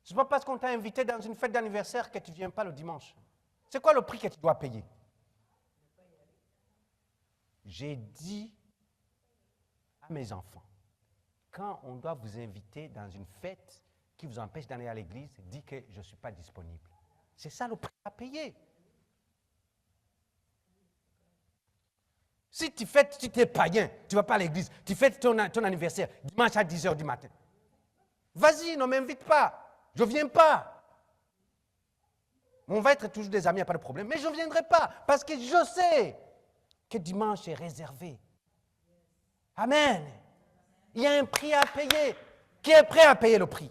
Ce n'est pas parce qu'on t'a invité dans une fête d'anniversaire que tu ne viens pas le dimanche. C'est quoi le prix que tu dois payer? J'ai dit à mes enfants, quand on doit vous inviter dans une fête qui vous empêche d'aller à l'église, dites que je ne suis pas disponible. C'est ça le prix à payer. Si tu es païen, tu ne vas pas à l'église, tu fêtes ton anniversaire dimanche à 10h du matin. Vas-y, ne m'invite pas. Je ne viens pas. On va être toujours des amis, il n'y a pas de problème. Mais je ne viendrai pas parce que je sais que dimanche est réservé. Amen. Il y a un prix à payer. Qui est prêt à payer le prix?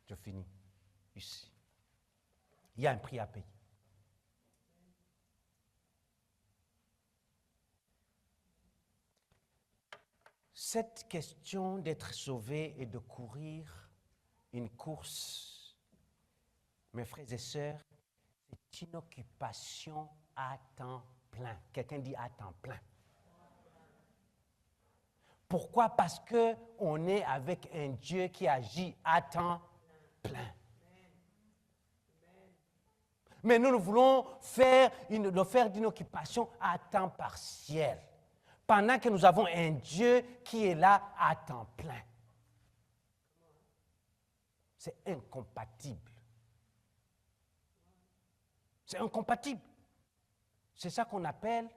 Je finis ici. Il y a un prix à payer. Cette question d'être sauvé et de courir une course, mes frères et sœurs, c'est une occupation à temps plein. Quelqu'un dit à temps plein. Pourquoi? Parce qu'on est avec un Dieu qui agit à temps plein. Mais nous voulons le faire d'une occupation à temps partiel. Pendant que nous avons un Dieu qui est là à temps plein. C'est incompatible. C'est incompatible. C'est ça qu'on appelle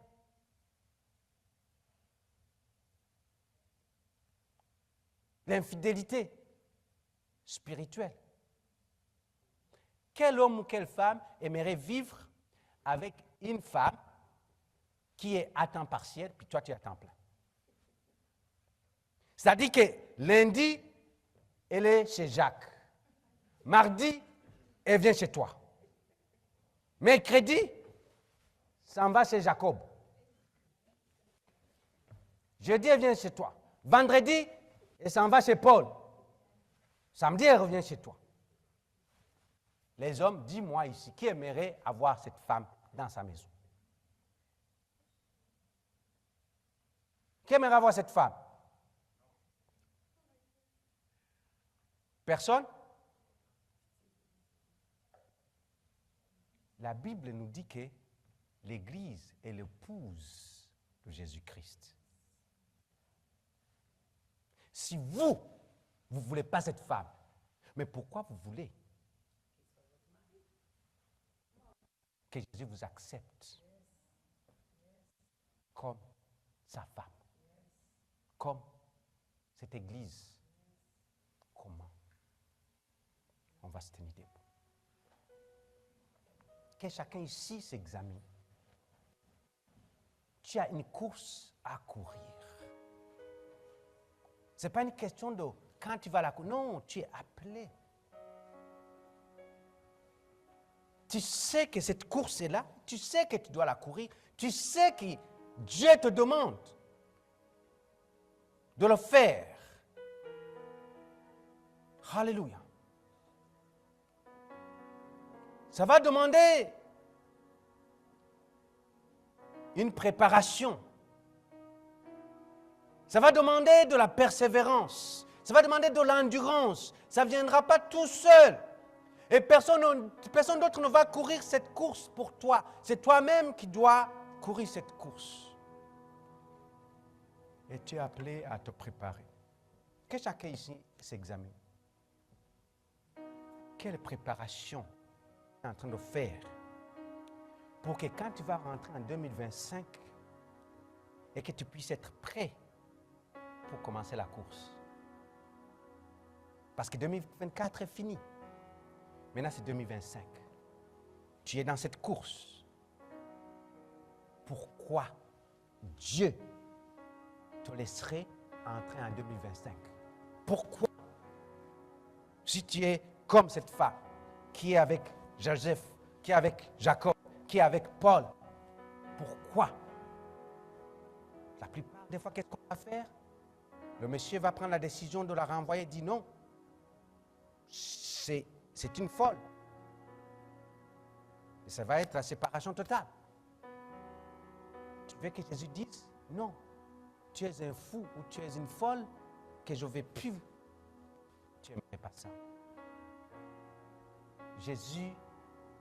l'infidélité spirituelle. Quel homme ou quelle femme aimerait vivre avec une femme qui est à temps partiel, puis toi tu es à temps plein? C'est-à-dire que lundi, elle est chez Jacques. Mardi, elle vient chez toi. Mercredi, ça en va chez Jacob. Jeudi, elle vient chez toi. Vendredi, elle s'en va chez Paul. Samedi, elle revient chez toi. Les hommes, dis-moi ici, qui aimerait avoir cette femme dans sa maison? Qui aimerait avoir cette femme? Personne? La Bible nous dit que l'Église est l'épouse de Jésus-Christ. Si vous ne voulez pas cette femme, mais pourquoi vous voulez que Jésus vous accepte comme sa femme, comme cette Église? Comment on va se tenir debout? Que chacun ici s'examine. tu as une course à courir. Ce n'est pas une question de quand tu vas la courir. Non, tu es appelé. Tu sais que cette course est là, tu sais que tu dois la courir, tu sais que Dieu te demande de le faire. Alléluia. Ça va demander une préparation. Ça va demander de la persévérance. Ça va demander de l'endurance. Ça ne viendra pas tout seul. Et personne d'autre ne va courir cette course pour toi. C'est toi-même qui dois courir cette course. Et tu es appelé à te préparer. Que chacun ici s'examine. Quelle préparation tu es en train de faire pour que quand tu vas rentrer en 2025 et que tu puisses être prêt pour commencer la course. Parce que 2024 est fini. Maintenant, c'est 2025. Tu es dans cette course. Pourquoi Dieu te laisserait entrer en 2025? Pourquoi? Si tu es comme cette femme qui est avec Joseph, qui est avec Jacob, qui est avec Paul, pourquoi? La plupart des fois, qu'est-ce qu'on va faire? Le monsieur va prendre la décision de la renvoyer et dit non. C'est une folle. Et ça va être la séparation totale. Tu veux que Jésus dise non. Tu es un fou ou tu es une folle que je ne vais plus. Tu n'aimerais pas ça. Jésus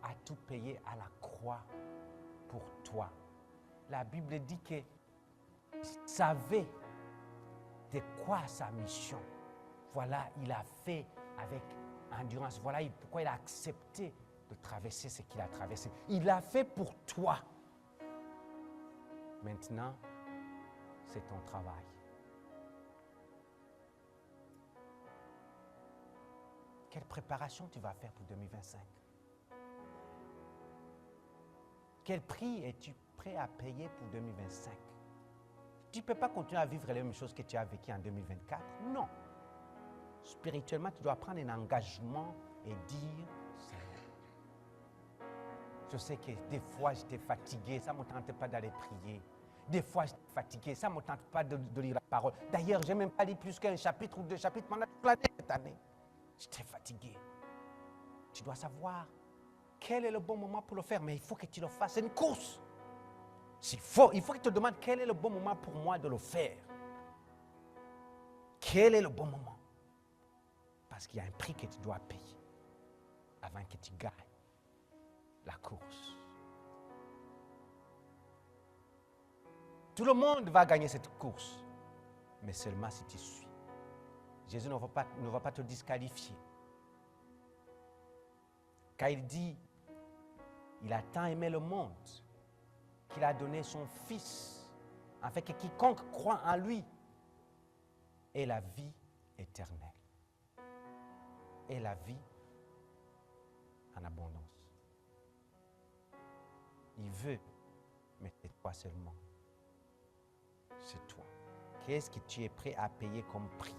a tout payé à la croix pour toi. La Bible dit qu'il savait de quoi sa mission. Voilà, il a fait avec endurance. Voilà pourquoi il a accepté de traverser ce qu'il a traversé. Il l'a fait pour toi. Maintenant, c'est ton travail. Quelle préparation tu vas faire pour 2025? Quel prix es-tu prêt à payer pour 2025? Tu ne peux pas continuer à vivre les mêmes choses que tu as vécues en 2024. Non. Spirituellement, tu dois prendre un engagement et dire, Seigneur, je sais que des fois j'étais fatigué, ça ne me tente pas d'aller prier. Des fois j'étais fatigué, ça ne me tente pas de lire la parole. D'ailleurs, je n'ai même pas lu plus qu'un chapitre ou deux chapitres pendant toute l'année cette année. J'étais fatigué. Tu dois savoir quel est le bon moment pour le faire, mais il faut que tu le fasses. C'est une course. Il faut qu'il te demande quel est le bon moment pour moi de le faire. Quel est le bon moment? Parce qu'il y a un prix que tu dois payer avant que tu gagnes la course. Tout le monde va gagner cette course, mais seulement si tu suis. Jésus ne va pas te disqualifier. Quand il dit, il a tant aimé le monde qu'il a donné son Fils, afin que quiconque croit en lui ait la vie éternelle. Et la vie en abondance. Il veut, mais c'est toi seulement. C'est toi. Qu'est-ce que tu es prêt à payer comme prix?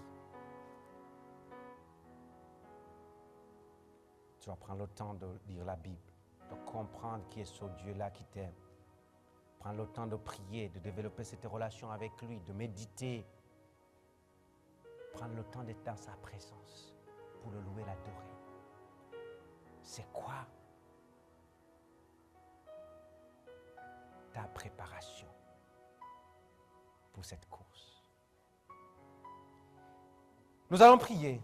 Tu vas prendre le temps de lire la Bible, de comprendre qui est ce Dieu-là qui t'aime. Prendre le temps de prier, de développer cette relation avec lui, de méditer. Prendre le temps d'être dans sa présence pour le louer, l'adorer. C'est quoi ta préparation pour cette course? Nous allons prier.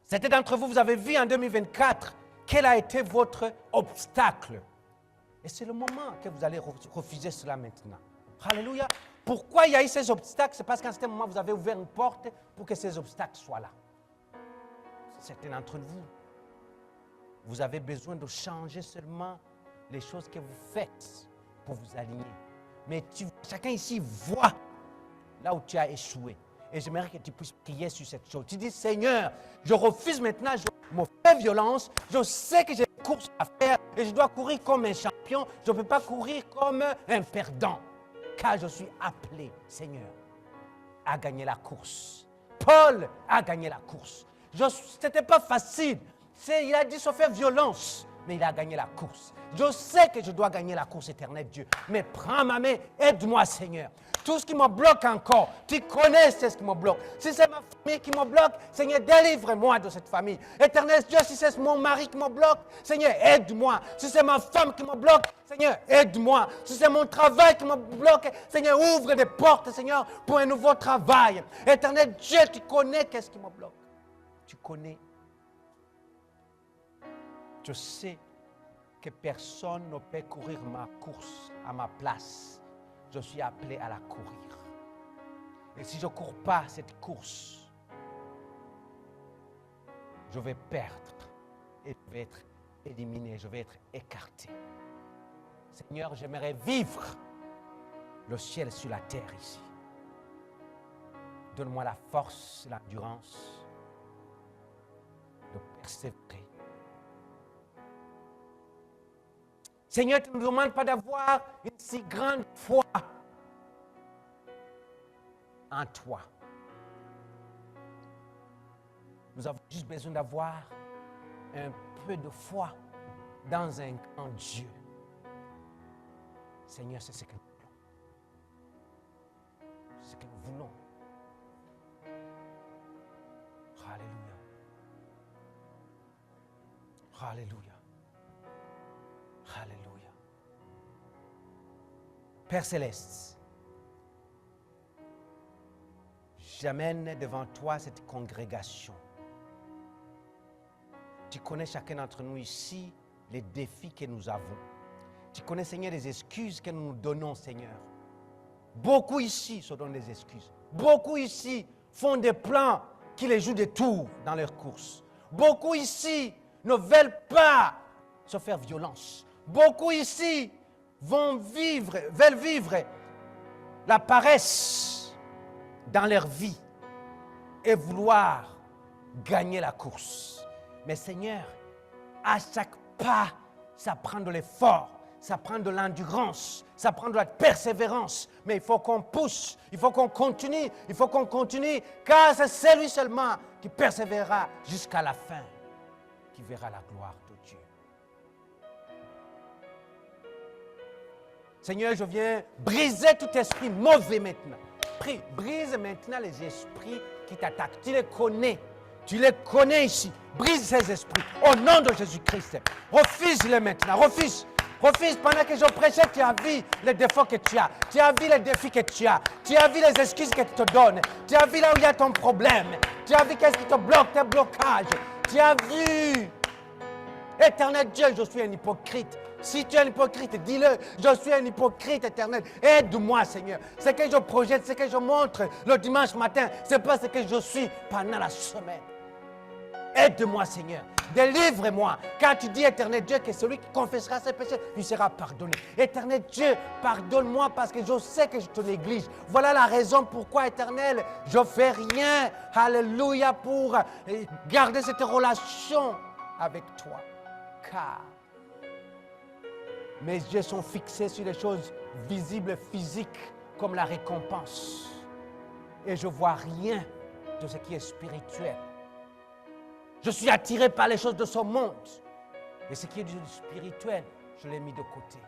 Certains d'entre vous, vous avez vu en 2024 quel a été votre obstacle. Et c'est le moment que vous allez refuser cela maintenant. Alléluia. Pourquoi il y a eu ces obstacles? C'est parce qu'à ce moment, vous avez ouvert une porte pour que ces obstacles soient là. Certains d'entre vous, vous avez besoin de changer seulement les choses que vous faites pour vous aligner. Mais chacun ici voit là où tu as échoué. Et j'aimerais que tu puisses prier sur cette chose. Tu dis, Seigneur, je refuse maintenant, je me fais violence. Je sais que j'ai une course à faire et je dois courir comme un champion. Je ne peux pas courir comme un perdant. car je suis appelé, Seigneur, à gagner la course. Paul a gagné la course. Ce n'était pas facile. Il a dit se faire violence, mais il a gagné la course. Je sais que je dois gagner la course éternelle, Dieu. Mais prends ma main, aide-moi, Seigneur. Tout ce qui me bloque encore, tu connais ce qui me bloque. Si c'est ma famille qui me bloque, Seigneur, délivre-moi de cette famille. Éternel Dieu, si c'est mon mari qui me bloque, Seigneur, aide-moi. Si c'est ma femme qui me bloque, Seigneur, aide-moi. Si c'est mon travail qui me bloque, Seigneur, ouvre des portes, Seigneur, pour un nouveau travail. Éternel Dieu, tu connais qu'est-ce qui me bloque. Tu connais. Je sais que personne ne peut courir ma course à ma place. Je suis appelé à la courir. Et si je ne cours pas cette course, je vais perdre et je vais être éliminé, je vais être écarté. Seigneur, j'aimerais vivre le ciel sur la terre ici. Donne-moi la force, l'endurance de persévérer. Seigneur, tu ne nous demandes pas d'avoir une si grande foi en toi. Nous avons juste besoin d'avoir un peu de foi dans un grand Dieu. Seigneur, c'est ce que nous voulons. C'est ce que nous voulons. Alléluia. Alléluia. Alléluia. Père Céleste, j'amène devant toi cette congrégation. Tu connais chacun d'entre nous ici les défis que nous avons. Tu connais, Seigneur, les excuses que nous nous donnons, Seigneur. Beaucoup ici se donnent des excuses. Beaucoup ici font des plans qui les jouent des tours dans leur course. Beaucoup ici ne veulent pas se faire violence. Beaucoup ici veulent vivre la paresse dans leur vie et vouloir gagner la course. Mais Seigneur, à chaque pas, ça prend de l'effort, ça prend de l'endurance, ça prend de la persévérance. Mais il faut qu'on pousse, il faut qu'on continue, car c'est celui seulement qui persévérera jusqu'à la fin, qui verra la gloire de Dieu. Seigneur, je viens briser tout esprit mauvais maintenant. Brise maintenant les esprits qui t'attaquent. Tu les connais. Tu les connais ici. Brise ces esprits. Au nom de Jésus-Christ. Refuse-les maintenant. Refuse. Refuse. Pendant que je prêchais, tu as vu les défauts que tu as. Tu as vu les défis que tu as. Tu as vu les excuses que tu te donnes. Tu as vu là où il y a ton problème. Tu as vu qu'est-ce qui te bloque, tes blocages. Tu as vu. Éternel Dieu, je suis un hypocrite. Si tu es un hypocrite, dis-le. Je suis un hypocrite, Éternel. Aide-moi, Seigneur. Ce que je projette, ce que je montre le dimanche matin, ce n'est pas ce que je suis pendant la semaine. Aide-moi, Seigneur. Délivre-moi. Car tu dis, Éternel Dieu, que celui qui confessera ses péchés lui sera pardonné. Éternel Dieu, pardonne-moi parce que je sais que je te néglige. Voilà la raison pourquoi, Éternel, je ne fais rien. Alléluia, pour garder cette relation avec toi. Car mes yeux sont fixés sur les choses visibles, physiques, comme la récompense. Et je ne vois rien de ce qui est spirituel. Je suis attiré par les choses de ce monde. Et ce qui est du spirituel, je l'ai mis de côté.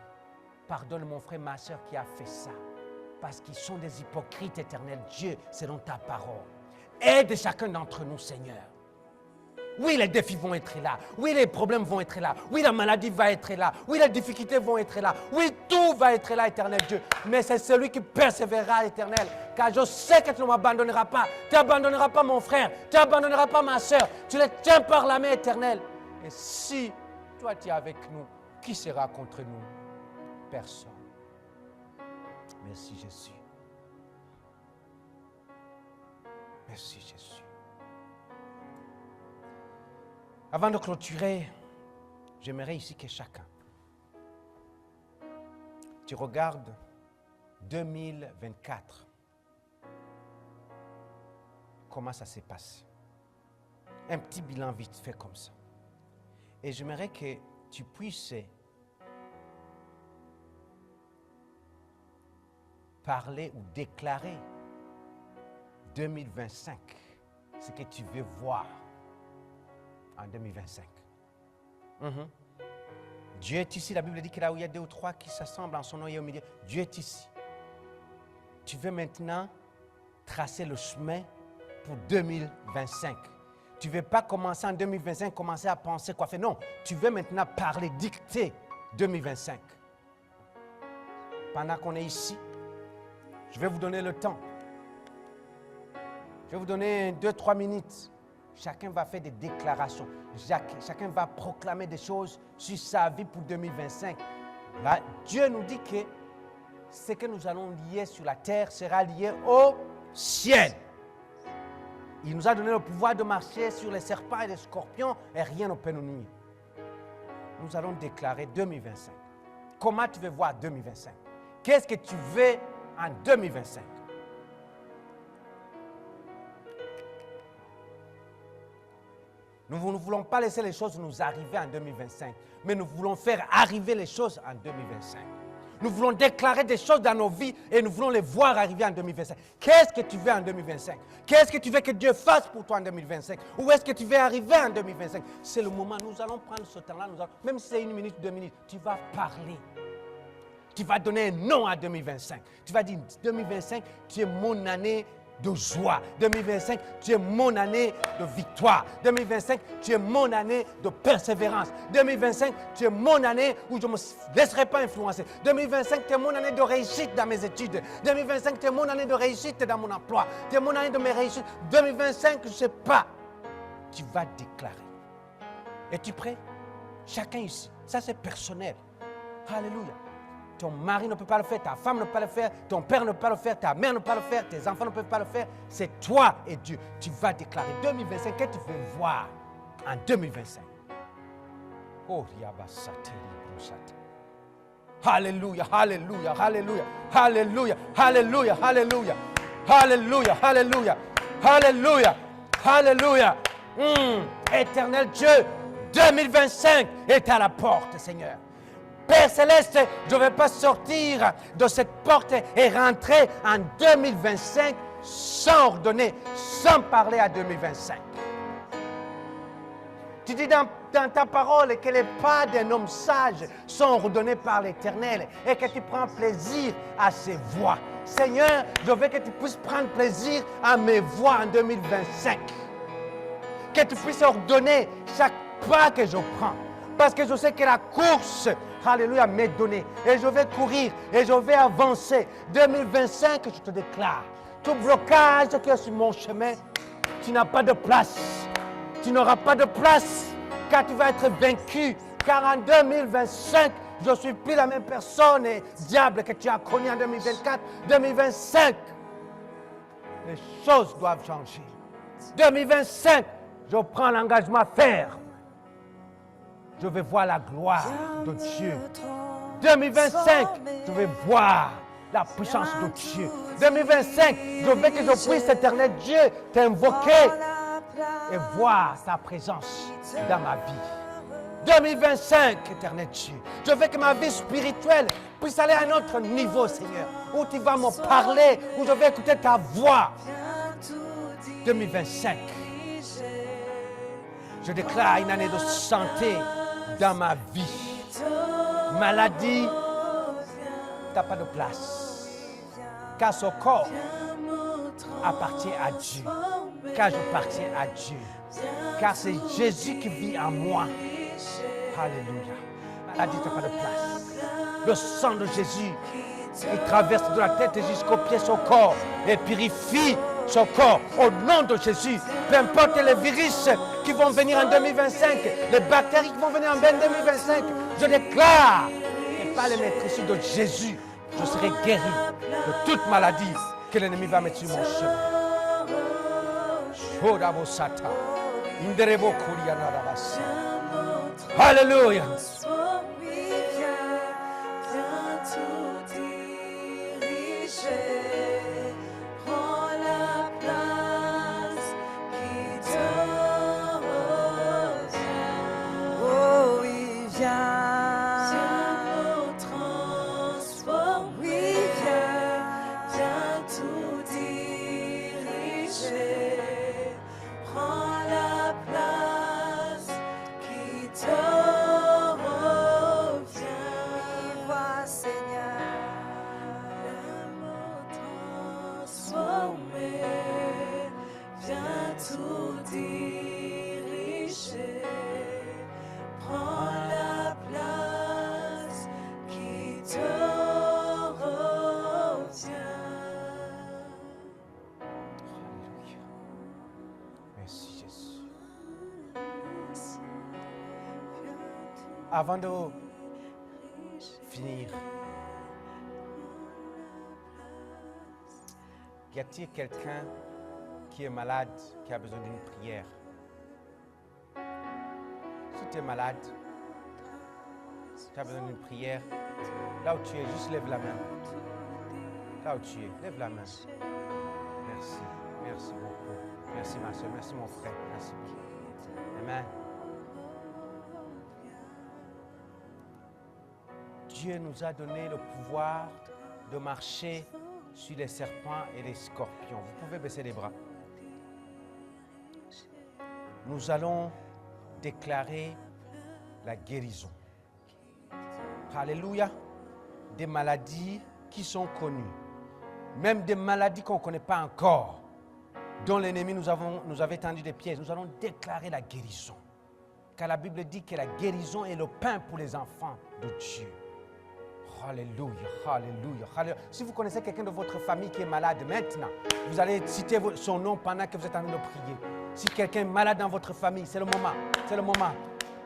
Pardonne mon frère, ma soeur qui a fait ça. Parce qu'ils sont des hypocrites, Éternel Dieu, selon ta parole. Aide chacun d'entre nous, Seigneur. Oui, les défis vont être là. Oui, les problèmes vont être là. Oui, la maladie va être là. Oui, les difficultés vont être là. Oui, tout va être là, Éternel Dieu. Mais c'est celui qui persévérera, Éternel. Car je sais que tu ne m'abandonneras pas. Tu n'abandonneras pas mon frère. Tu n'abandonneras pas ma soeur. Tu les tiens par la main, Éternel. Et si toi, tu es avec nous, qui sera contre nous? Personne. Merci, Jésus. Merci, Jésus. Avant de clôturer, j'aimerais ici que chacun, tu regardes 2024, comment ça s'est passé. Un petit bilan vite fait comme ça. Et j'aimerais que tu puisses parler ou déclarer 2025, ce que tu veux voir en 2025. Dieu est ici. La Bible dit que là où il y a 2 ou 3 qui s'assemblent en son nom, il est au milieu. Dieu est ici. Tu veux maintenant tracer le chemin pour 2025. Tu ne veux pas commencer en 2025, commencer à penser quoi faire. Non, tu veux maintenant parler, dicter 2025. Pendant qu'on est ici, je vais vous donner le temps. Je vais vous donner 2-3 minutes. Chacun va faire des déclarations. Chacun va proclamer des choses sur sa vie pour 2025. Là, Dieu nous dit que ce que nous allons lier sur la terre sera lié au ciel. Il nous a donné le pouvoir de marcher sur les serpents et les scorpions et rien ne peut nous nuire. Nous allons déclarer 2025. Comment tu veux voir 2025? Qu'est-ce que tu veux en 2025? Nous ne voulons pas laisser les choses nous arriver en 2025, mais nous voulons faire arriver les choses en 2025. Nous voulons déclarer des choses dans nos vies et nous voulons les voir arriver en 2025. Qu'est-ce que tu veux en 2025? Qu'est-ce que tu veux que Dieu fasse pour toi en 2025? Où est-ce que tu veux arriver en 2025? C'est le moment. Nous allons prendre ce temps-là. Même si c'est 1 minute, 2 minutes, tu vas parler. Tu vas donner un nom à 2025. Tu vas dire 2025, tu es mon année de joie. 2025, tu es mon année de victoire. 2025, tu es mon année de persévérance. 2025, tu es mon année où je ne me laisserai pas influencer. 2025, tu es mon année de réussite dans mes études. 2025, tu es mon année de réussite dans mon emploi. Tu es mon année de mes réussites. 2025, je ne sais pas. Tu vas déclarer. Es-tu prêt? Chacun ici. Ça, c'est personnel. Alléluia. Ton mari ne peut pas le faire, ta femme ne peut pas le faire, ton père ne peut pas le faire, ta mère ne peut pas le faire, tes enfants ne peuvent pas le faire. C'est toi et Dieu. Tu vas déclarer 2025. Qu'est-ce que tu veux voir en 2025? Oh, Alléluia, alléluia, alléluia, alléluia, alléluia, alléluia, alléluia, alléluia, alléluia, alléluia. Éternel Dieu, 2025 est à la porte, Seigneur. Père Céleste, je ne vais pas sortir de cette porte et rentrer en 2025 sans ordonner, sans parler à 2025. Tu dis dans ta parole que les pas d'un homme sage sont ordonnés par l'Éternel et que tu prends plaisir à ses voies. Seigneur, je veux que tu puisses prendre plaisir à mes voies en 2025. Que tu puisses ordonner chaque pas que je prends. Parce que je sais que la course, alléluia, m'est donnée. Et je vais courir et je vais avancer. 2025, je te déclare. Tout blocage qui est sur mon chemin, tu n'as pas de place. Tu n'auras pas de place car tu vas être vaincu. Car en 2025, je ne suis plus la même personne, et diable, que tu as connu en 2024. 2025, les choses doivent changer. 2025, je prends l'engagement à faire. Je vais voir la gloire de Dieu. 2025, je vais voir la puissance de Dieu. 2025, je veux que je puisse, éternel Dieu, t'invoquer et voir ta présence dans ma vie. 2025, éternel Dieu, je veux que ma vie spirituelle puisse aller à un autre niveau, Seigneur, où tu vas me parler, où je vais écouter ta voix. 2025, je déclare une année de santé dans ma vie. Maladie, tu n'as pas de place. Car ce corps appartient à Dieu. Car j'appartiens à Dieu. Car c'est Jésus qui vit en moi. Alléluia. Maladie, tu n'as pas de place. Le sang de Jésus, il traverse de la tête jusqu'aux pieds son corps et purifie son corps au nom de Jésus. Peu importe les virus qui vont venir en 2025, les bactéries qui vont venir en 2025, je déclare que par les maîtrises de Jésus, je serai guéri de toute maladie que l'ennemi va mettre sur mon chemin. Alléluia. Avant de finir, y a-t-il quelqu'un qui est malade, qui a besoin d'une prière? Si tu es malade, tu as besoin d'une prière, là où tu es, juste lève la main. Là où tu es, lève la main. Merci, merci beaucoup. Merci ma soeur, merci mon frère, merci beaucoup. Amen. Dieu nous a donné le pouvoir de marcher sur les serpents et les scorpions. Vous pouvez baisser les bras. Nous allons déclarer la guérison. Alléluia. Des maladies qui sont connues. Même des maladies qu'on ne connaît pas encore, dont l'ennemi nous avait tendu des pièges. Nous allons déclarer la guérison. Car la Bible dit que la guérison est le pain pour les enfants de Dieu. Alléluia, alléluia, alléluia. Si vous connaissez quelqu'un de votre famille qui est malade maintenant, vous allez citer son nom pendant que vous êtes en train de prier. Si quelqu'un est malade dans votre famille, c'est le moment, c'est le moment.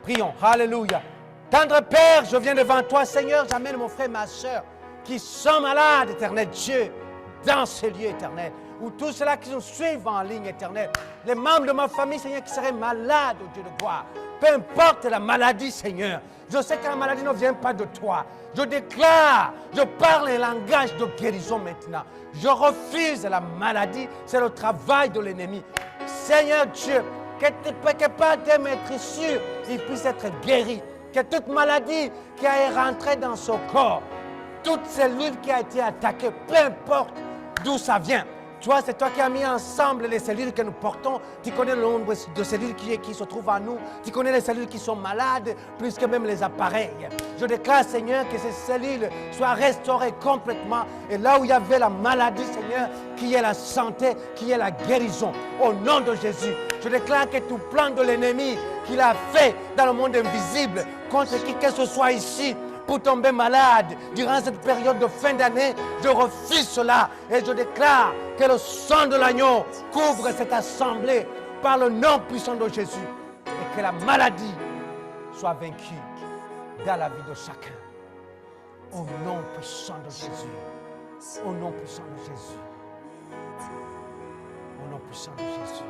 Prions, alléluia. Tendre Père, je viens devant toi, Seigneur, j'amène mon frère et ma soeur qui sont malades, éternel Dieu, dans ces lieux éternels, ou tous ceux-là qui nous suivent en ligne éternelle, les membres de ma famille, Seigneur, qui seraient malades, oh Dieu de gloire. Peu importe la maladie, Seigneur. Je sais que la maladie ne vient pas de toi. Je déclare, je parle un langage de guérison maintenant. Je refuse la maladie. C'est le travail de l'ennemi. Seigneur Dieu, que par tes maîtrissures, il puisse être guéri. Que toute maladie qui est rentrée dans son corps, toute cellule qui a été attaquée, peu importe d'où ça vient. Toi, c'est toi qui as mis ensemble les cellules que nous portons. Tu connais le nombre de cellules qui se trouvent en nous. Tu connais les cellules qui sont malades, plus que même les appareils. Je déclare, Seigneur, que ces cellules soient restaurées complètement. Et là où il y avait la maladie, Seigneur, qu'il y ait la santé, qu'il y ait la guérison. Au nom de Jésus, je déclare que tout plan de l'ennemi qu'il a fait dans le monde invisible, contre qui que ce soit ici, pour tomber malade durant cette période de fin d'année, je refuse cela et je déclare que le sang de l'agneau couvre cette assemblée par le nom puissant de Jésus et que la maladie soit vaincue dans la vie de chacun. Au nom puissant de Jésus. Au nom puissant de Jésus. Au nom puissant de Jésus.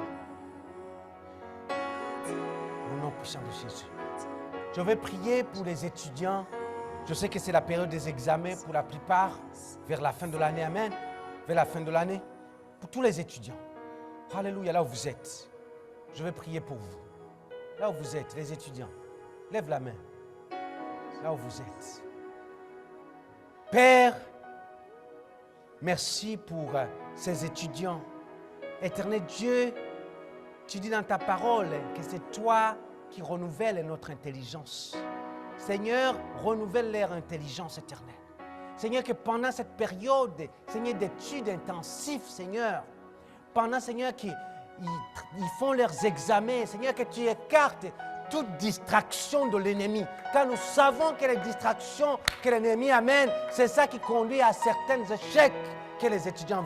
Au nom puissant de Jésus. Je vais prier pour les étudiants. Je sais que c'est la période des examens pour la plupart, vers la fin de l'année, amen, vers la fin de l'année, pour tous les étudiants. Alléluia, là où vous êtes, je vais prier pour vous. Là où vous êtes, les étudiants, lève la main, là où vous êtes. Père, merci pour ces étudiants. Éternel Dieu, tu dis dans ta parole que c'est toi qui renouvelles notre intelligence. Seigneur, renouvelle leur intelligence éternelle. Seigneur, que pendant cette période, Seigneur, d'études intensives, Seigneur, pendant, Seigneur, qu'ils font leurs examens, Seigneur, que tu écartes toute distraction de l'ennemi. Car nous savons que les distractions que l'ennemi amène, c'est ça qui conduit à certains échecs que les étudiants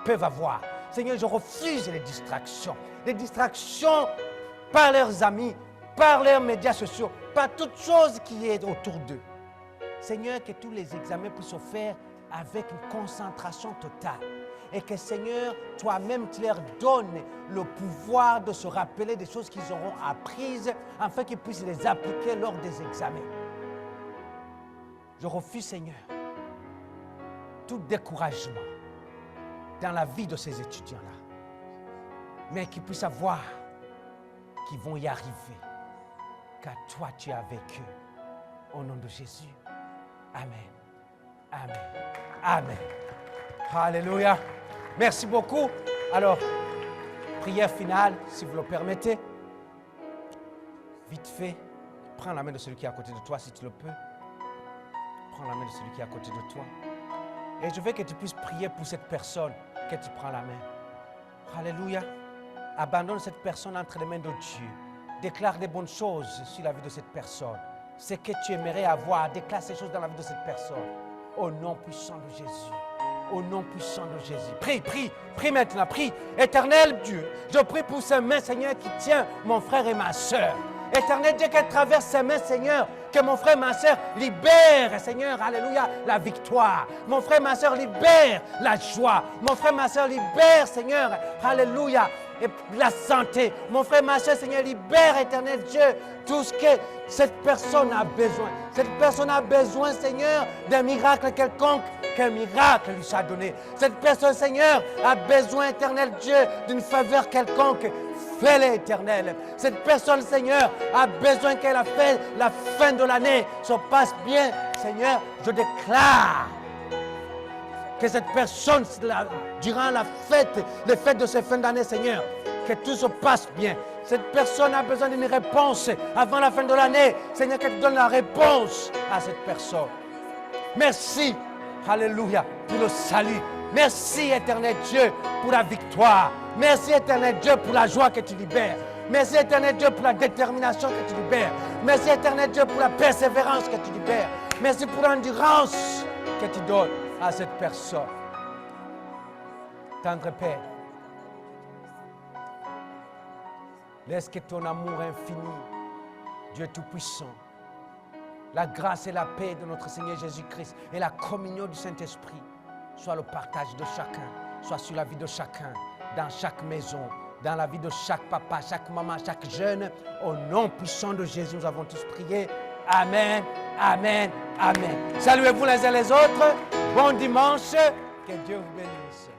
peuvent avoir. Seigneur, je refuse les distractions. Les distractions par leurs amis, par leurs médias sociaux, par toute chose qui est autour d'eux. Seigneur, que tous les examens puissent se faire avec une concentration totale. Et que Seigneur, toi-même, tu leur donnes le pouvoir de se rappeler des choses qu'ils auront apprises, afin qu'ils puissent les appliquer lors des examens. Je refuse, Seigneur, tout découragement dans la vie de ces étudiants-là. Mais qu'ils puissent savoir qu'ils vont y arriver. Car toi, tu es avec eux. Au nom de Jésus. Amen. Amen. Amen. Alléluia. Merci beaucoup. Alors, prière finale, si vous le permettez. Vite fait, prends la main de celui qui est à côté de toi, si tu le peux. Prends la main de celui qui est à côté de toi. Et je veux que tu puisses prier pour cette personne que tu prends la main. Alléluia. Abandonne cette personne entre les mains de Dieu. Déclare des bonnes choses sur la vie de cette personne. Ce que tu aimerais avoir, déclare ces choses dans la vie de cette personne. Au nom puissant de Jésus. Au nom puissant de Jésus. Prie maintenant, prie. Éternel Dieu, je prie pour ces mains, Seigneur, qui tient mon frère et ma soeur. Éternel Dieu, qu'elle traverse ses mains, Seigneur. Que mon frère, ma soeur libère, Seigneur, alléluia, la victoire. Mon frère, ma soeur libère la joie. Mon frère, ma soeur libère, Seigneur, alléluia, et la santé. Mon frère, ma soeur, Seigneur, libère, Éternel Dieu, tout ce que cette personne a besoin. Cette personne a besoin, Seigneur, d'un miracle quelconque, qu'un miracle lui soit donné. Cette personne, Seigneur, a besoin, Éternel Dieu, d'une faveur quelconque. Fais-le, Éternel. Cette personne, Seigneur, a besoin qu'elle a fait la fin de l'année se passe bien. Seigneur, je déclare que cette personne, durant la fête, les fêtes de ces fins d'année, Seigneur, que tout se passe bien. Cette personne a besoin d'une réponse avant la fin de l'année. Seigneur, que tu donnes la réponse à cette personne. Merci, alléluia, pour le salut. Merci, Éternel Dieu, pour la victoire. Merci, Éternel Dieu, pour la joie que tu libères. Merci, Éternel Dieu, pour la détermination que tu libères. Merci, Éternel Dieu, pour la persévérance que tu libères. Merci pour l'endurance que tu donnes à cette personne. Tendre Père, laisse que ton amour infini, Dieu Tout-Puissant, la grâce et la paix de notre Seigneur Jésus-Christ et la communion du Saint-Esprit soit le partage de chacun, soit sur la vie de chacun, dans chaque maison, dans la vie de chaque papa, chaque maman, chaque jeune. Au nom puissant de Jésus, nous avons tous prié. Amen, amen, amen. Saluez-vous les uns les autres. Bon dimanche. Que Dieu vous bénisse.